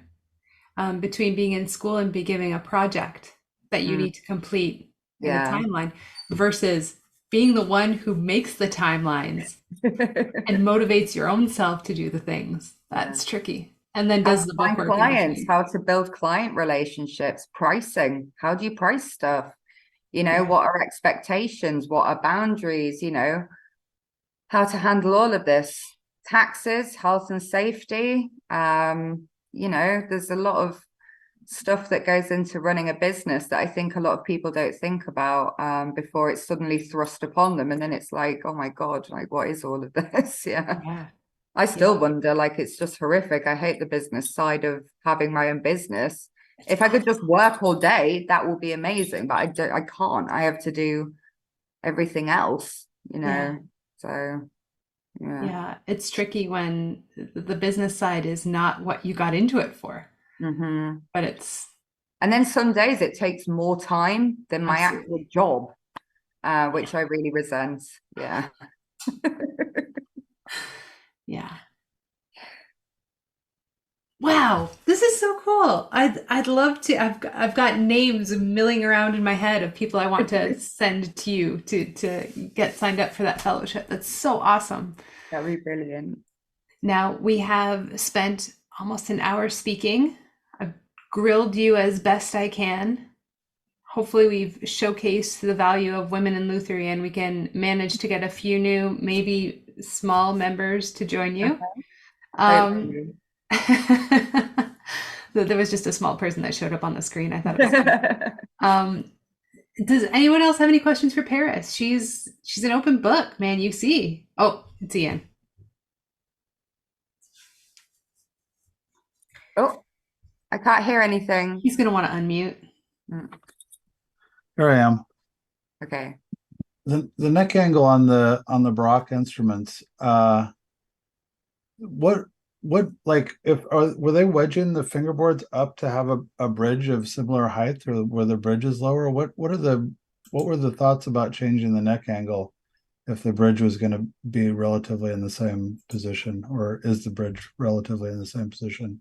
between being in school and be giving a project that you Mm, need to complete in a yeah. timeline versus being the one who makes the timelines and motivates your own self to do the things. That's tricky. And then How does to the find bookwork in clients, between. how to build client relationships, pricing. How do you price stuff? Yeah. What are expectations? What are boundaries? How to handle all of this. Taxes, health and safety. There's a lot of stuff that goes into running a business that I think a lot of people don't think about before it's suddenly thrust upon them. And then it's like, oh my God, like what is all of this? Yeah. Yeah. I Yeah. still wonder, like, it's just horrific. I hate the business side of having my own business. If I could just work all day, that would be amazing, but I can't. I have to do everything else, Yeah. So yeah. Yeah. It's tricky when the business side is not what you got into it for, but it's And then some days it takes more time than my actual absolutely. job, which I really resent. Yeah. Yeah. Wow, this is so cool. I'd love to. I've got names milling around in my head of people I want to send to you to get signed up for that fellowship. That's so awesome. That'd be brilliant. Now we have spent almost an hour speaking. I've grilled you as best I can. Hopefully we've showcased the value of women in Lutheran. We can manage to get a few new, maybe small members to join you. Um, there was just a small person that showed up on the screen. I thought it was cute. Does anyone else have any questions for Paris? She's an open book, man. You see. Oh, it's Ian. Oh, I can't hear anything. He's gonna want to unmute. Here I am. Okay. The neck angle on the Brock instruments. What like were they wedging the fingerboards up to have a bridge of similar height, or were the bridges lower? What are the what were the thoughts about changing the neck angle if the bridge was going to be relatively in the same position, or is the bridge relatively in the same position?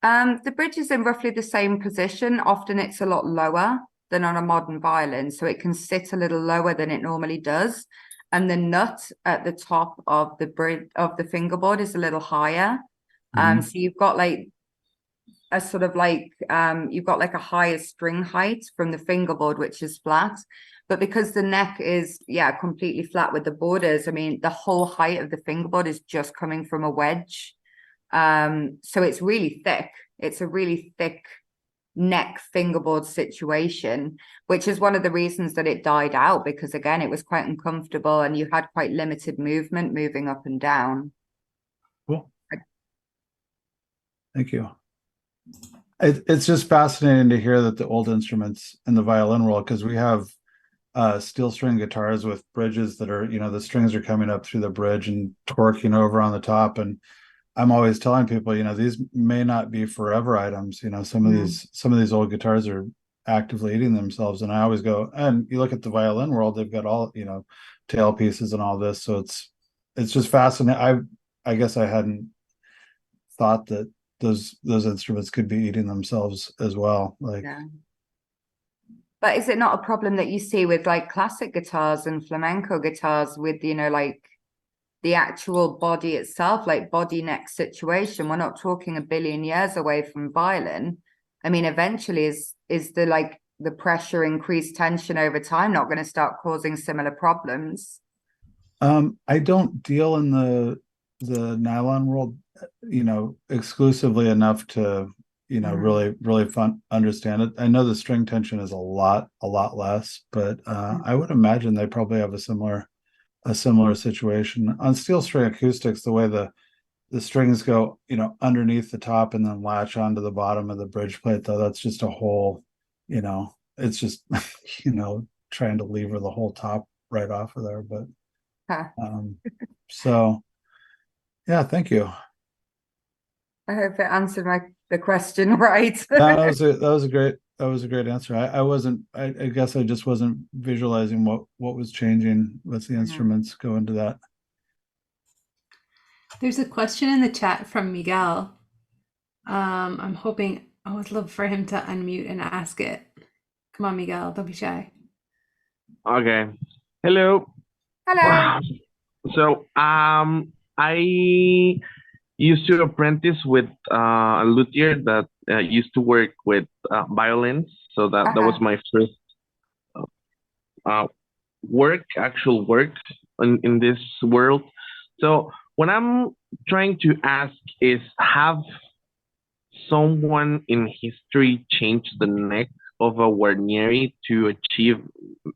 The bridge is in roughly the same position. Often it's a lot lower than on a modern violin, so it can sit a little lower than it normally does. And the nut at the top of the bridge of the fingerboard is a little higher. Mhm. So you've got like a sort of like you've got like a higher string height from the fingerboard, which is flat. But because the neck is completely flat with the borders, I mean the whole height of the fingerboard is just coming from a wedge. So it's really thick. It's a really thick neck fingerboard situation, which is one of the reasons that it died out, because again, it was quite uncomfortable and you had quite limited movement moving up and down. Cool. Thank you. It's just fascinating to hear that the old instruments in the violin world, because we have steel string guitars with bridges that are, the strings are coming up through the bridge and torquing over on the top. And I'm always telling people, these may not be forever items. Some of these old guitars are actively eating themselves. And I always go, and you look at the violin world, they've got all, tail pieces and all this. So it's just fascinating. I guess I hadn't thought that those instruments could be eating themselves as well. Like, Yeah. But is it not a problem that you see with like classic guitars and flamenco guitars with, like the actual body itself, like body neck situation? We're not talking a billion years away from violin. I mean, eventually is the pressure, increased tension over time not going to start causing similar problems? I don't deal in the nylon world, exclusively enough to, really fun understand it. I know the string tension is a lot less, but I would imagine they probably have a similar situation on steel string acoustics. The way the strings go, underneath the top and then latch onto the bottom of the bridge plate, though, that's just a whole, it's just, trying to lever the whole top right off of there. But so yeah, thank you. I hope it answered the question right. That was a great answer. I guess I just wasn't visualizing what was changing with the instruments go into that. There's a question in the chat from Miguel. I'm hoping I would love for him to unmute and ask it. Come on, Miguel, don't be shy. Okay. Hello. Hello. So I used to apprentice with a luthier that used to work with violins. So that was my first actual work in this world. So what I'm trying to ask is, have someone in history changed the neck of a Guarnieri to achieve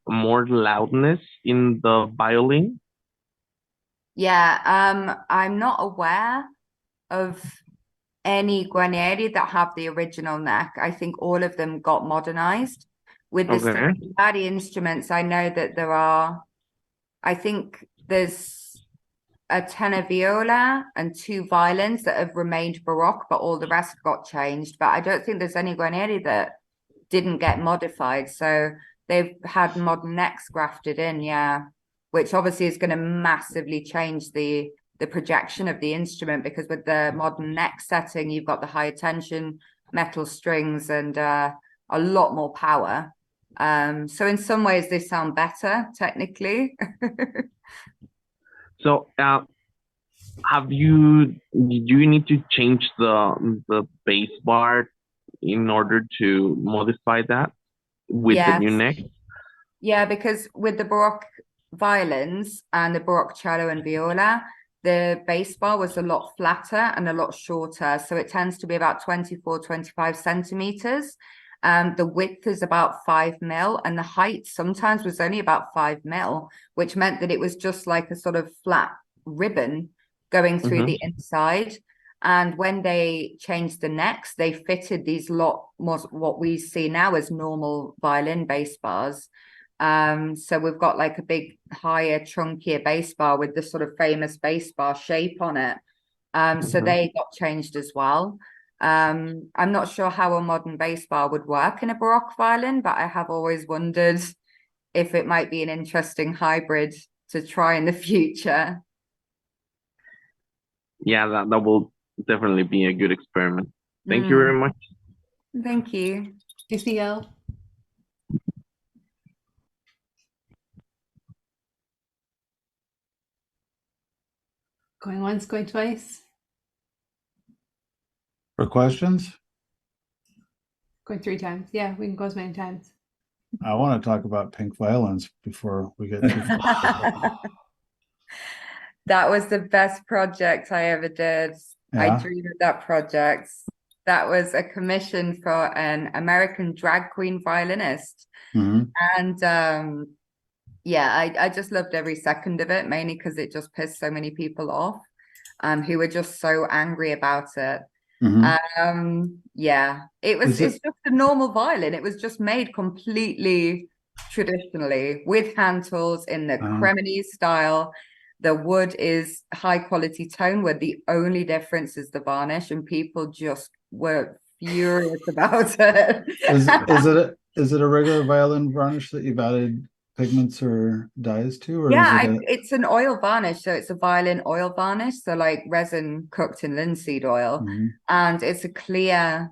more loudness in the violin? Yeah, I'm not aware of any Guarnieri that have the original neck. I think all of them got modernized. With the Stradivari instruments, I know that I think there's a tenor viola and 2 violins that have remained Baroque, but all the rest got changed. But I don't think there's any Guarnieri that didn't get modified. So they've had modern necks grafted in, which obviously is going to massively change the projection of the instrument, because with the modern neck setting, you've got the higher tension metal strings and a lot more power. So in some ways they sound better technically. So did you need to change the bass bar in order to modify that with the new neck? Yeah, because with the Baroque violins and the Baroque cello and viola, the bass bar was a lot flatter and a lot shorter. So it tends to be about 24, 25 centimeters. The width is about 5 mil, and the height sometimes was only about 5 mil, which meant that it was just like a sort of flat ribbon going through the inside. And when they changed the necks, they fitted these lot more what we see now as normal violin bass bars. So we've got like a big, higher, chunkier bass bar with the sort of famous bass bar shape on it. So they got changed as well. I'm not sure how a modern bass bar would work in a Baroque violin, but I have always wondered if it might be an interesting hybrid to try in the future. Yeah, that will definitely be a good experiment. Thank you very much. Thank you. Thanks, Miguel. Going once, going twice, For questions, going 3 times. Yeah, we can go as many times. I want to talk about pink violins before we get too far. That was the best project I ever did. I Yeah. dreamed of that project. That was a commission for an American drag queen violinist. Mhm. And yeah, I just loved every second of it, mainly because it just pissed so many people off, who were just so angry about it. Yeah, it's just a normal violin. It was just made completely traditionally with hand tools in the Cremonese style. The wood is high quality tone wood. The only difference is the varnish, and people just were furious about it. Is it a regular violin varnish that you've added pigments or dyes to, or is it it's an oil varnish, so it's a violin oil varnish, so like resin cooked in linseed oil, and it's a clear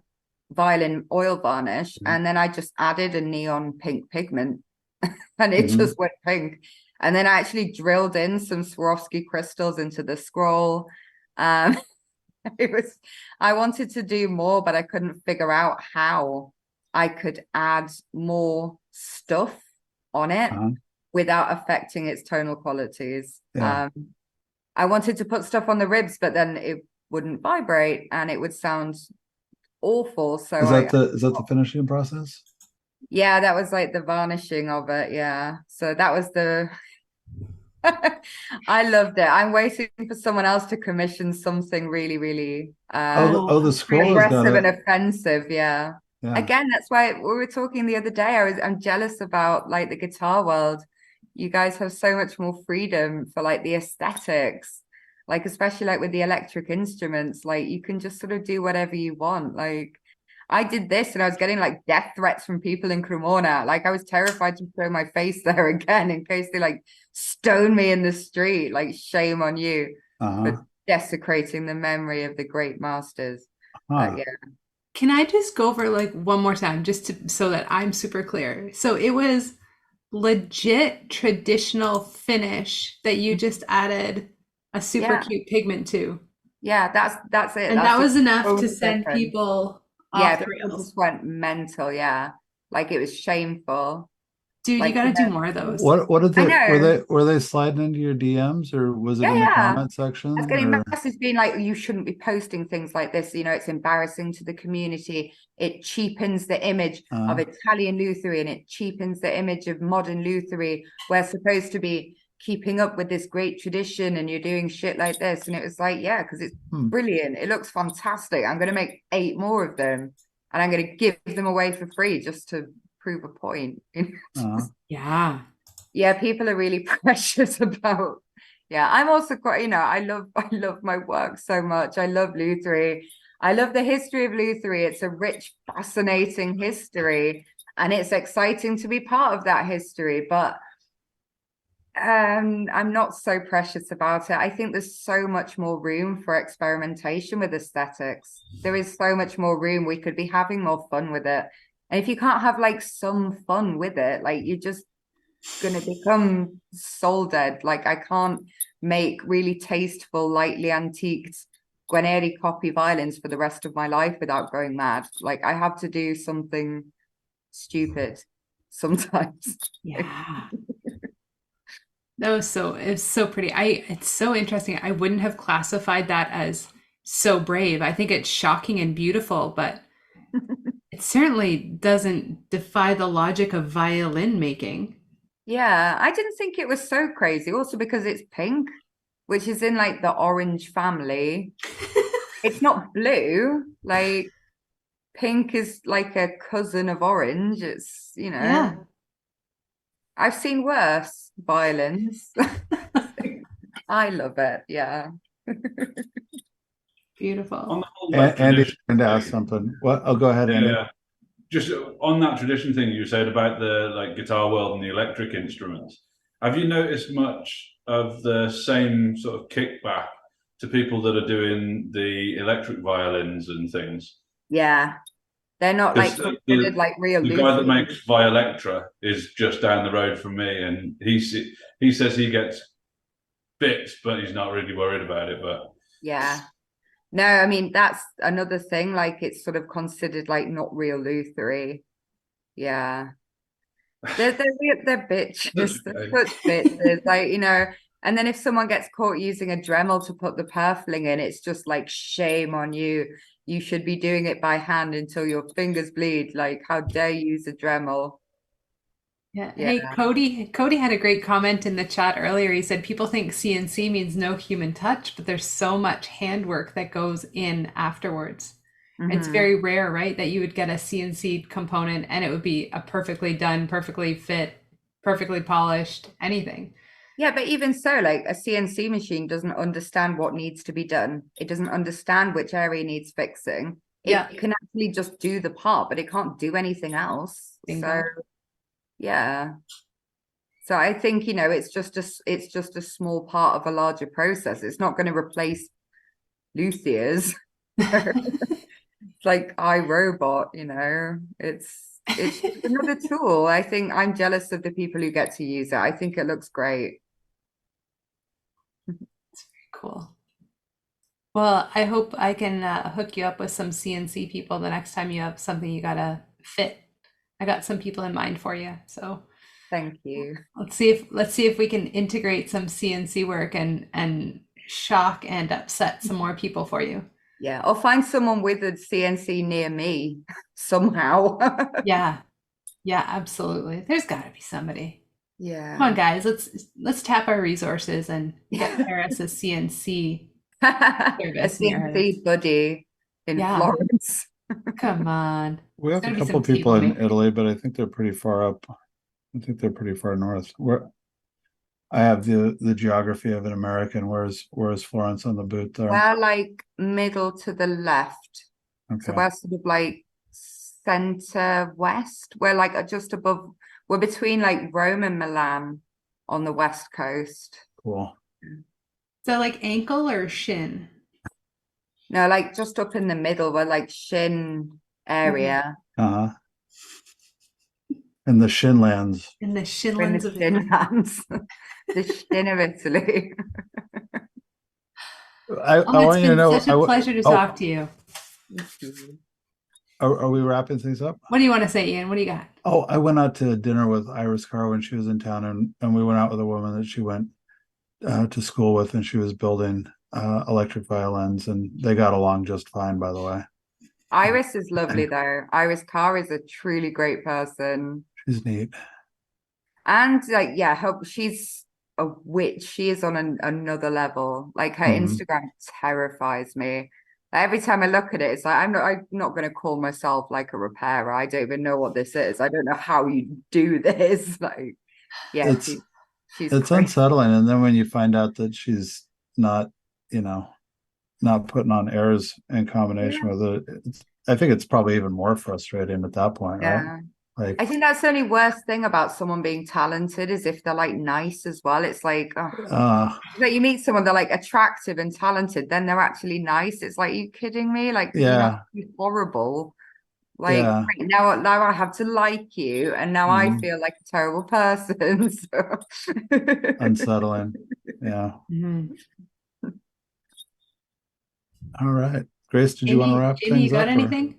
violin oil varnish, and then I just added a neon pink pigment, and it just went pink. And then I actually drilled in some Swarovski crystals into the scroll. I wanted to do more, but I couldn't figure out how I could add more stuff on it without affecting its tonal qualities. Yeah. I wanted to put stuff on the ribs, but then it wouldn't vibrate and it would sound awful. So is that the finishing process? Yeah, that was like the varnishing of it. Yeah. So that was the I loved it. I'm waiting for someone else to commission something really, really the scroll aggressive and offensive. Yeah. Yeah. Again, that's why we were talking the other day. I'm jealous about like the guitar world. You guys have so much more freedom for like the aesthetics, like especially like with the electric instruments, like you can just sort of do whatever you want. Like I did this and I was getting like death threats from people in Cremona. Like I was terrified to show my face there again in case they like stone me in the street. Like shame on you for desecrating the memory of the great masters. But yeah. Can I just go over like one more time so that I'm super clear? So it was legit traditional finish that you just added a super cute pigment to. Yeah, that's it. And that was enough to send people off the people rails. just went mental. Yeah, like it was shameful. Dude, like, you got to do more of those. What did they were they sliding into your DMs, or was it in the comment section? I was getting messages being like, you shouldn't be posting things like this. You know, it's embarrassing to the community. It cheapens the image of Italian Lutherie, and it cheapens the image of modern Lutherie. We're supposed to be keeping up with this great tradition, and you're doing shit like this. And it was like, yeah, because it's brilliant. It looks fantastic. I'm going to make 8 more of them, and I'm going to give them away for free just to prove a point. Yeah, people are really precious about. Yeah, I'm also quite, I love my work so much. I love Lutherie. I love the history of Lutherie. It's a rich, fascinating history, and it's exciting to be part of that history. But I'm not so precious about it. I think there's so much more room for experimentation with aesthetics. There is so much more room. We could be having more fun with it. And if you can't have like some fun with it, like you're just going to become soul dead. Like I can't make really tasteful, lightly antiqued Guarneri copy violins for the rest of my life without going mad. Like I have to do something stupid sometimes. Yeah. It's so pretty. It's so interesting. I wouldn't have classified that as so brave. I think it's shocking and beautiful, but it certainly doesn't defy the logic of violin making. Yeah, I didn't think it was so crazy. Also because it's pink, which is in like the orange family. It's not blue. Like pink is like a cousin of orange. It's, Yeah. I've seen worse violins. I love it. Yeah. Beautiful. Andy's trying to ask something. What? Oh, go ahead, Andy. just on that tradition thing you said about the like guitar world and the electric instruments, have you noticed much of the same sort of kickback to people that are doing the electric violins and things? Yeah, they're not like Because considered like real the guy that Luthiers. makes Violectra is just down the road from me, and he says he gets bits, but he's not really worried about it. But Yeah. No, I mean that's another thing. Like it's sort of considered like not real Luthery. Yeah. They're bitches. That's They're okay. such bitches. Like, you know, and then if someone gets caught using a Dremel to put the purfling in, it's just like shame on you. You should be doing it by hand until your fingers bleed. Like, how dare you use a Dremel? Yeah. Yeah. Hey, Cody had a great comment in the chat earlier. He said people think CNC means no human touch, but there's so much handwork that goes in afterwards. It's Mhm. very rare, right, that you would get a CNC component and it would be a perfectly done, perfectly fit, perfectly polished, anything. Yeah, but even so, like a CNC machine doesn't understand what needs to be done. It doesn't understand which area needs fixing. Yeah. It can actually just do the part, but it can't do anything else. Bingo. So yeah. So I think, you know, it's just a small part of a larger process. It's not going to replace luthiers. It's like iRobot, you know. It's another tool. I think I'm jealous of the people who get to use it. I think it looks great. Cool. Well, I hope I can hook you up with some CNC people the next time you have something you gotta fit. I got some people in mind for you. So Thank you. let's see if we can integrate some CNC work and shock and upset some more people for you. Yeah, I'll find someone with a CNC near me somehow. Yeah. Yeah, absolutely. There's gotta be somebody. Yeah. Come on, guys, let's tap our resources and get Paris a CNC A service near her. CNC buddy in Yeah. Florence. Come on. We have There's a gotta be couple some people table in makers. Italy, but I think they're pretty far up. I think they're pretty far north. Where I have the geography of an American. Where's Florence on the boot there? We're like middle to the left. So Okay, we're sort of like center west. We're like just above, we're between like Rome and Milan on the west coast. cool. So like ankle or shin? No, like just up in the middle, we're like shin area. Uh-huh. And the Shinlands. In the We're in shinlands the of shin Italy. lands. The shin of Italy. I Oh, it's want you to been know. such a pleasure to talk to you. Are we wrapping things up? What do you want to say, Ian? What do you got? Oh, I went out to dinner with Iris Carr when she was in town, and we went out with a woman that she went to school with, and she was building electric violins, and they got along just fine, by the way. Iris is lovely though. Iris Carr is a truly great person. She's neat. And like, yeah, she's a witch. She is on another level. Like her Instagram terrifies me. Every time I look at it, it's like I'm not going to call myself like a repairer. I don't even know what this is. I don't know how you do this. Like, yeah, she's It's crazy. unsettling, and then when you find out that she's not, not putting on airs in combination with it, I think it's probably even more frustrating at that point, right? Yeah. Like, I think that's the only worst thing about someone being talented is if they're like nice as well. It's like, like you meet someone, they're like attractive and talented, then they're actually nice. It's like, are you kidding me? Like, you're not horrible. Like, yeah. right, now I have to like you, and now I feel like a terrible person. So. Unsettling. Yeah. Mhm. All right. Grace, did you want to wrap Jamie, things you got up? anything?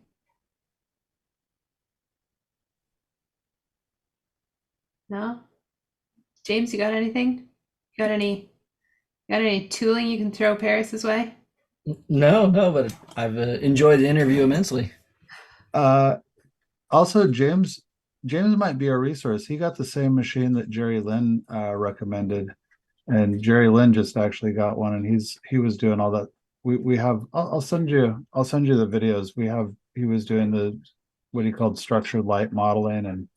No? James, you got anything? Got any tooling you can throw Paris's way? No, but I've enjoyed the interview immensely. Also, James might be a resource. He got the same machine that Jerry Lynn recommended, and Jerry Lynn just actually got one, and he was doing all that. We have. I'll send you the videos. He was doing what he called structured light modeling and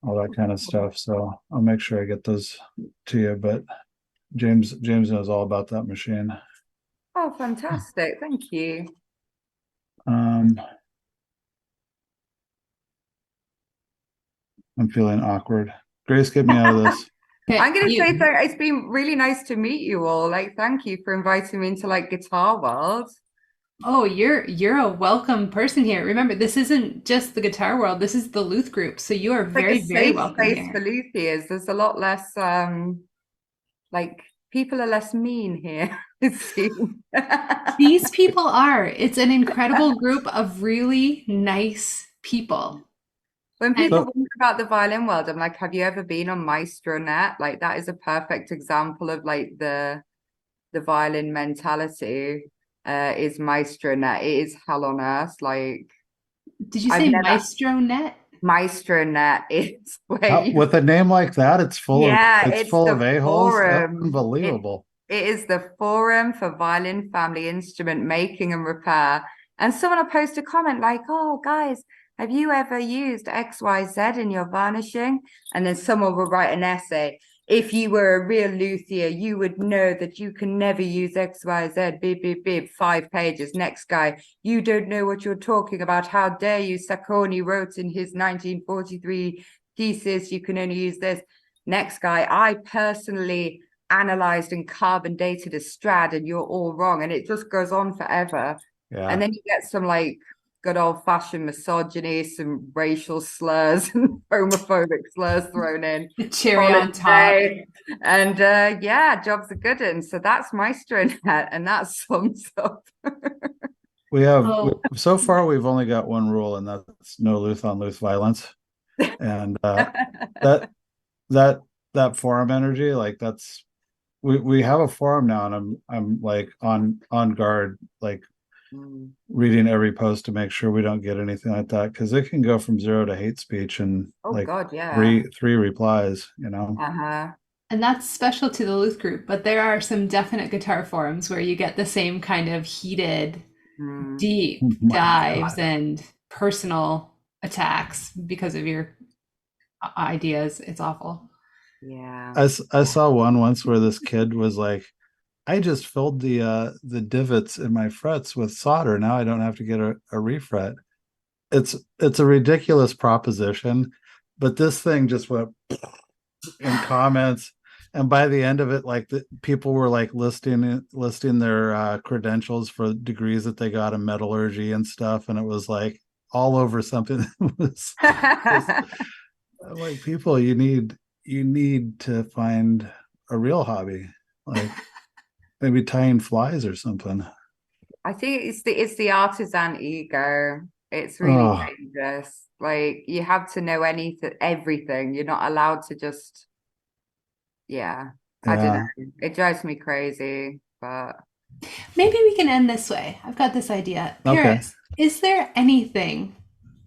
all that kind of stuff. So I'll make sure I get those to you. But James knows all about that machine. Oh, fantastic. Thank you. I'm feeling awkward. Grace, get me out of this. Okay, I'm going to you- say so. It's been really nice to meet you all. Like, thank you for inviting me into like Guitar World. Oh, you're a welcome person here. Remember, this isn't just the guitar world. This is the Luth group. So you are It's like very, a very safe welcome space here. for luthiers. There's a lot less, like people are less mean here. It seems. These people are. It's an incredible group of really nice people. When people So- wonder about the violin world, I'm like, have you ever been on MaestroNet? Like that is a perfect example of like the violin mentality. Is MaestroNet. It is hell on earth. Like Did you I've say never- Maestro Net? MaestroNet is where you With a name like that, it's full Yeah, of it's full the of a-holes. forum. Unbelievable. It is the forum for violin family instrument making and repair. And someone will post a comment like, oh, guys, have you ever used XYZ in your varnishing? And then someone will write an essay. If you were a real luthier, you would know that you can never use XYZ. Bib, bib, bib, 5 pages. Next guy, you don't know what you're talking about. How dare you? Sacconi wrote in his 1943 thesis, you can only use this. Next guy, I personally analyzed and carbon dated a Strad and you're all wrong. And it just goes on forever. Yeah. And then you get some like good old fashioned misogyny, some racial slurs and homophobic slurs thrown in. The cherry on top. And yeah, jobs are good. And so that's MaestroNet, and that sums up. We have Oh. so far we've only got one rule, and that's no Luth on Luth violence. And that forum energy, like that's we have a forum now, and I'm like on guard, like reading every post to make sure we don't get anything like that, because it can go from 0 to hate speech and Oh like God, yeah. three replies, you know. Uh-huh. And that's special to the Luth group, but there are some definite guitar forums where you get the same kind of heated, deep Oh my dives God. and personal attacks because of your ideas. It's awful. Yeah. I saw one once where this kid was like, I just filled the divots in my frets with solder. Now I don't have to get a refret. It's a ridiculous proposition, but this thing just went in comments, and by the end of it, like the people were like listing their credentials for degrees that they got in metallurgy and stuff, and it was like all over something that was like, people, you need to find a real hobby, like maybe tying flies or something. I think it's the artisan ego. It's really Oh. dangerous. Like you have to know everything. You're not allowed to just, I don't Yeah. know. It drives me crazy, but Maybe we can end this way. I've got this idea. Okay. Paris, is there anything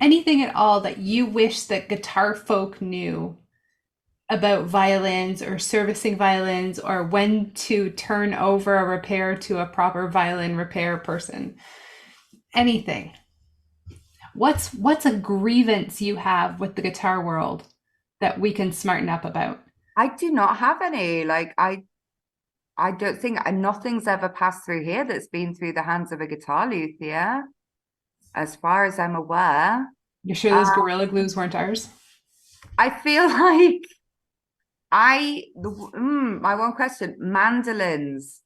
at all that you wish that guitar folk knew about violins or servicing violins, or when to turn over a repair to a proper violin repair person? Anything? What's a grievance you have with the guitar world that we can smarten up about? I do not have any. Like I don't think nothing's ever passed through here that's been through the hands of a guitar luthier, as far as I'm aware. You're sure those Gorilla Glues weren't ours? I feel like my one question, mandolins.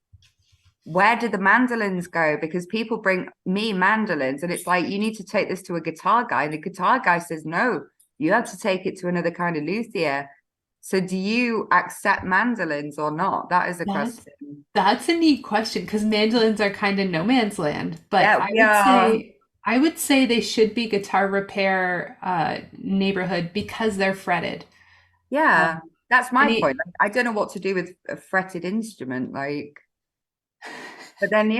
Where did the mandolins go? Because people bring me mandolins and it's like, you need to take this to a guitar guy. And the guitar guy says, no, you have to take it to another kind of luthier. So do you accept mandolins or not? That is a question. That's a neat question, because mandolins are kind of no man's land. But Yeah, I would say they should be guitar repair neighborhood because they're fretted. Yeah, that's my point. Like, I don't know what to do with a fretted instrument, like. But then,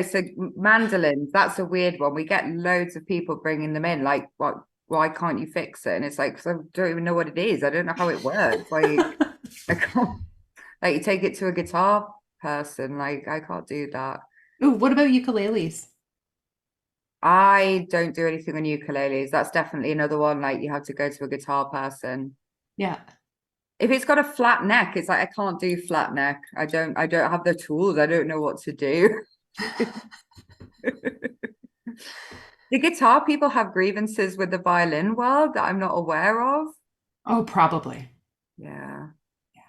so mandolins, that's a weird one. We get loads of people bringing them in, like, what? Why can't you fix it? And it's like, so I don't even know what it is. I don't know how it works. Like, I can't, like, you take it to a guitar person. Like, I can't do that. Ooh, what about ukuleles? I don't do anything on ukuleles. That's definitely another one. Like, you have to go to a guitar person. Yeah. If it's got a flat neck, it's like I can't do flat neck. I don't have the tools. I don't know what to do. The guitar people have grievances with the violin world that I'm not aware of. Oh, probably. Yeah.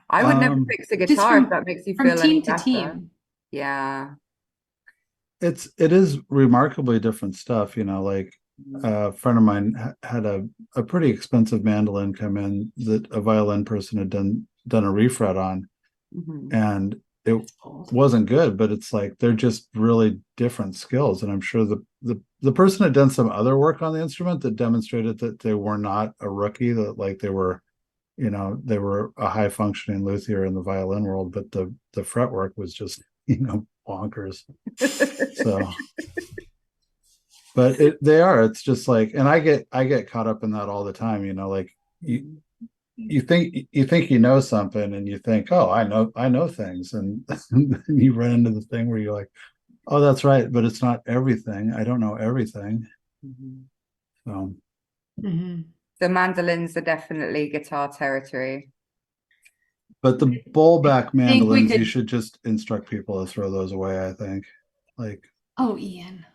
I would never fix a Just guitar if from- that makes you From feel any team to better. team. Yeah. it is remarkably different stuff, you know, like a friend of mine had a pretty expensive mandolin come in that a violin person had done a refret on, Mhm. and it wasn't good, but it's like they're just really different skills. And I'm sure the person had done some other work on the instrument that demonstrated that they were not a rookie, that like they were, you know, they were a high functioning luthier in the violin world, but the fretwork was just, you know, bonkers. So but it's just like, and I get caught up in that all the time, you know, like you think you know something and you think, oh, I know things, and you run into the thing where you're like, oh, that's right, but it's not everything. I don't know everything. Mhm. So Mm-hmm. The mandolins are definitely guitar territory. but the bowl back mandolins, you could- should just instruct people to throw those away, I think. Like, Oh, Ian.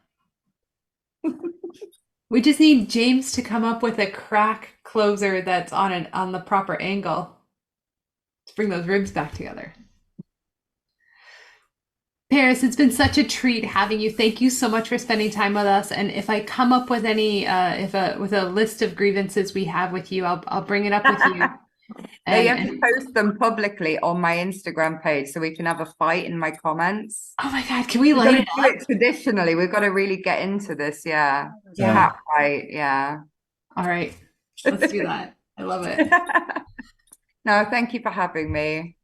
We just need James to come up with a crack closer that's on the proper angle to bring those ribs back together. Paris, it's been such a treat having you. Thank you so much for spending time with us. And if I come up with any, with a list of grievances we have with you, I'll bring it up with you. Now you have to post them publicly on my Instagram page so we can have a fight in my comments. Oh my God, can we We've light got it to do up? it traditionally. We've got to really get into this. Yeah. Yeah. Cat fight. Yeah. All right, let's do that. I love it. No, thank you for having me.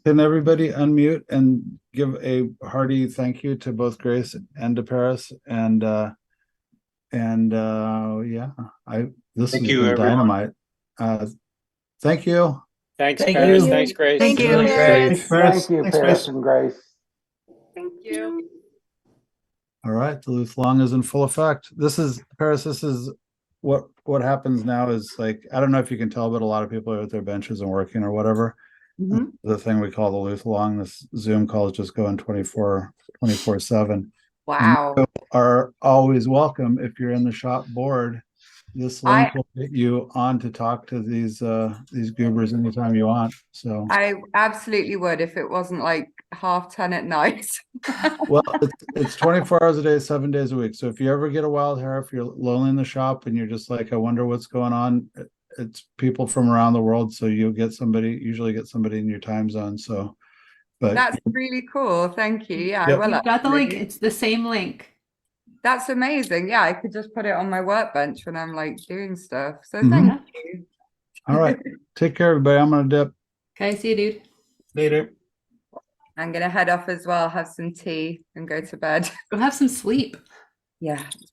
can everybody unmute and give a hearty thank you to both Grace and to Paris? And yeah, this Thank has you, been everyone. dynamite. Thank you. Thanks, Thank Paris. you. Thanks, Grace. Thank you. Thanks, Thanks, Paris. Thank you, Thanks, Paris and Grace. Thank you. All right, the Luth Long is in full effect. This is Paris. This is what happens now is like, I don't know if you can tell, but a lot of people are at their benches and working or whatever. Mhm. The thing we call the Luth Long, this Zoom call is just going 24/7. Wow. You are always welcome if you're in the shop board. This link will get you on to talk to these goobers anytime you want. So I absolutely would if it wasn't like 10:30 at night. well, it's 24 hours a day, 7 days a week. So if you ever get a wild hair, if you're lonely in the shop and you're just like, I wonder what's going on, it's people from around the world. So you'll usually get somebody in your time zone. So, but That's really cool. Thank you. Yeah, Yep. I will. You've got the link. actually. It's the same link. That's amazing. Yeah, I could just put it on my workbench when I'm like doing stuff. So Mhm. thank you. all right, take care, everybody. I'm gonna dip. Okay, see you, dude. Later. I'm gonna head off as well, have some tea and go to bed. Go have some sleep. Yeah, it's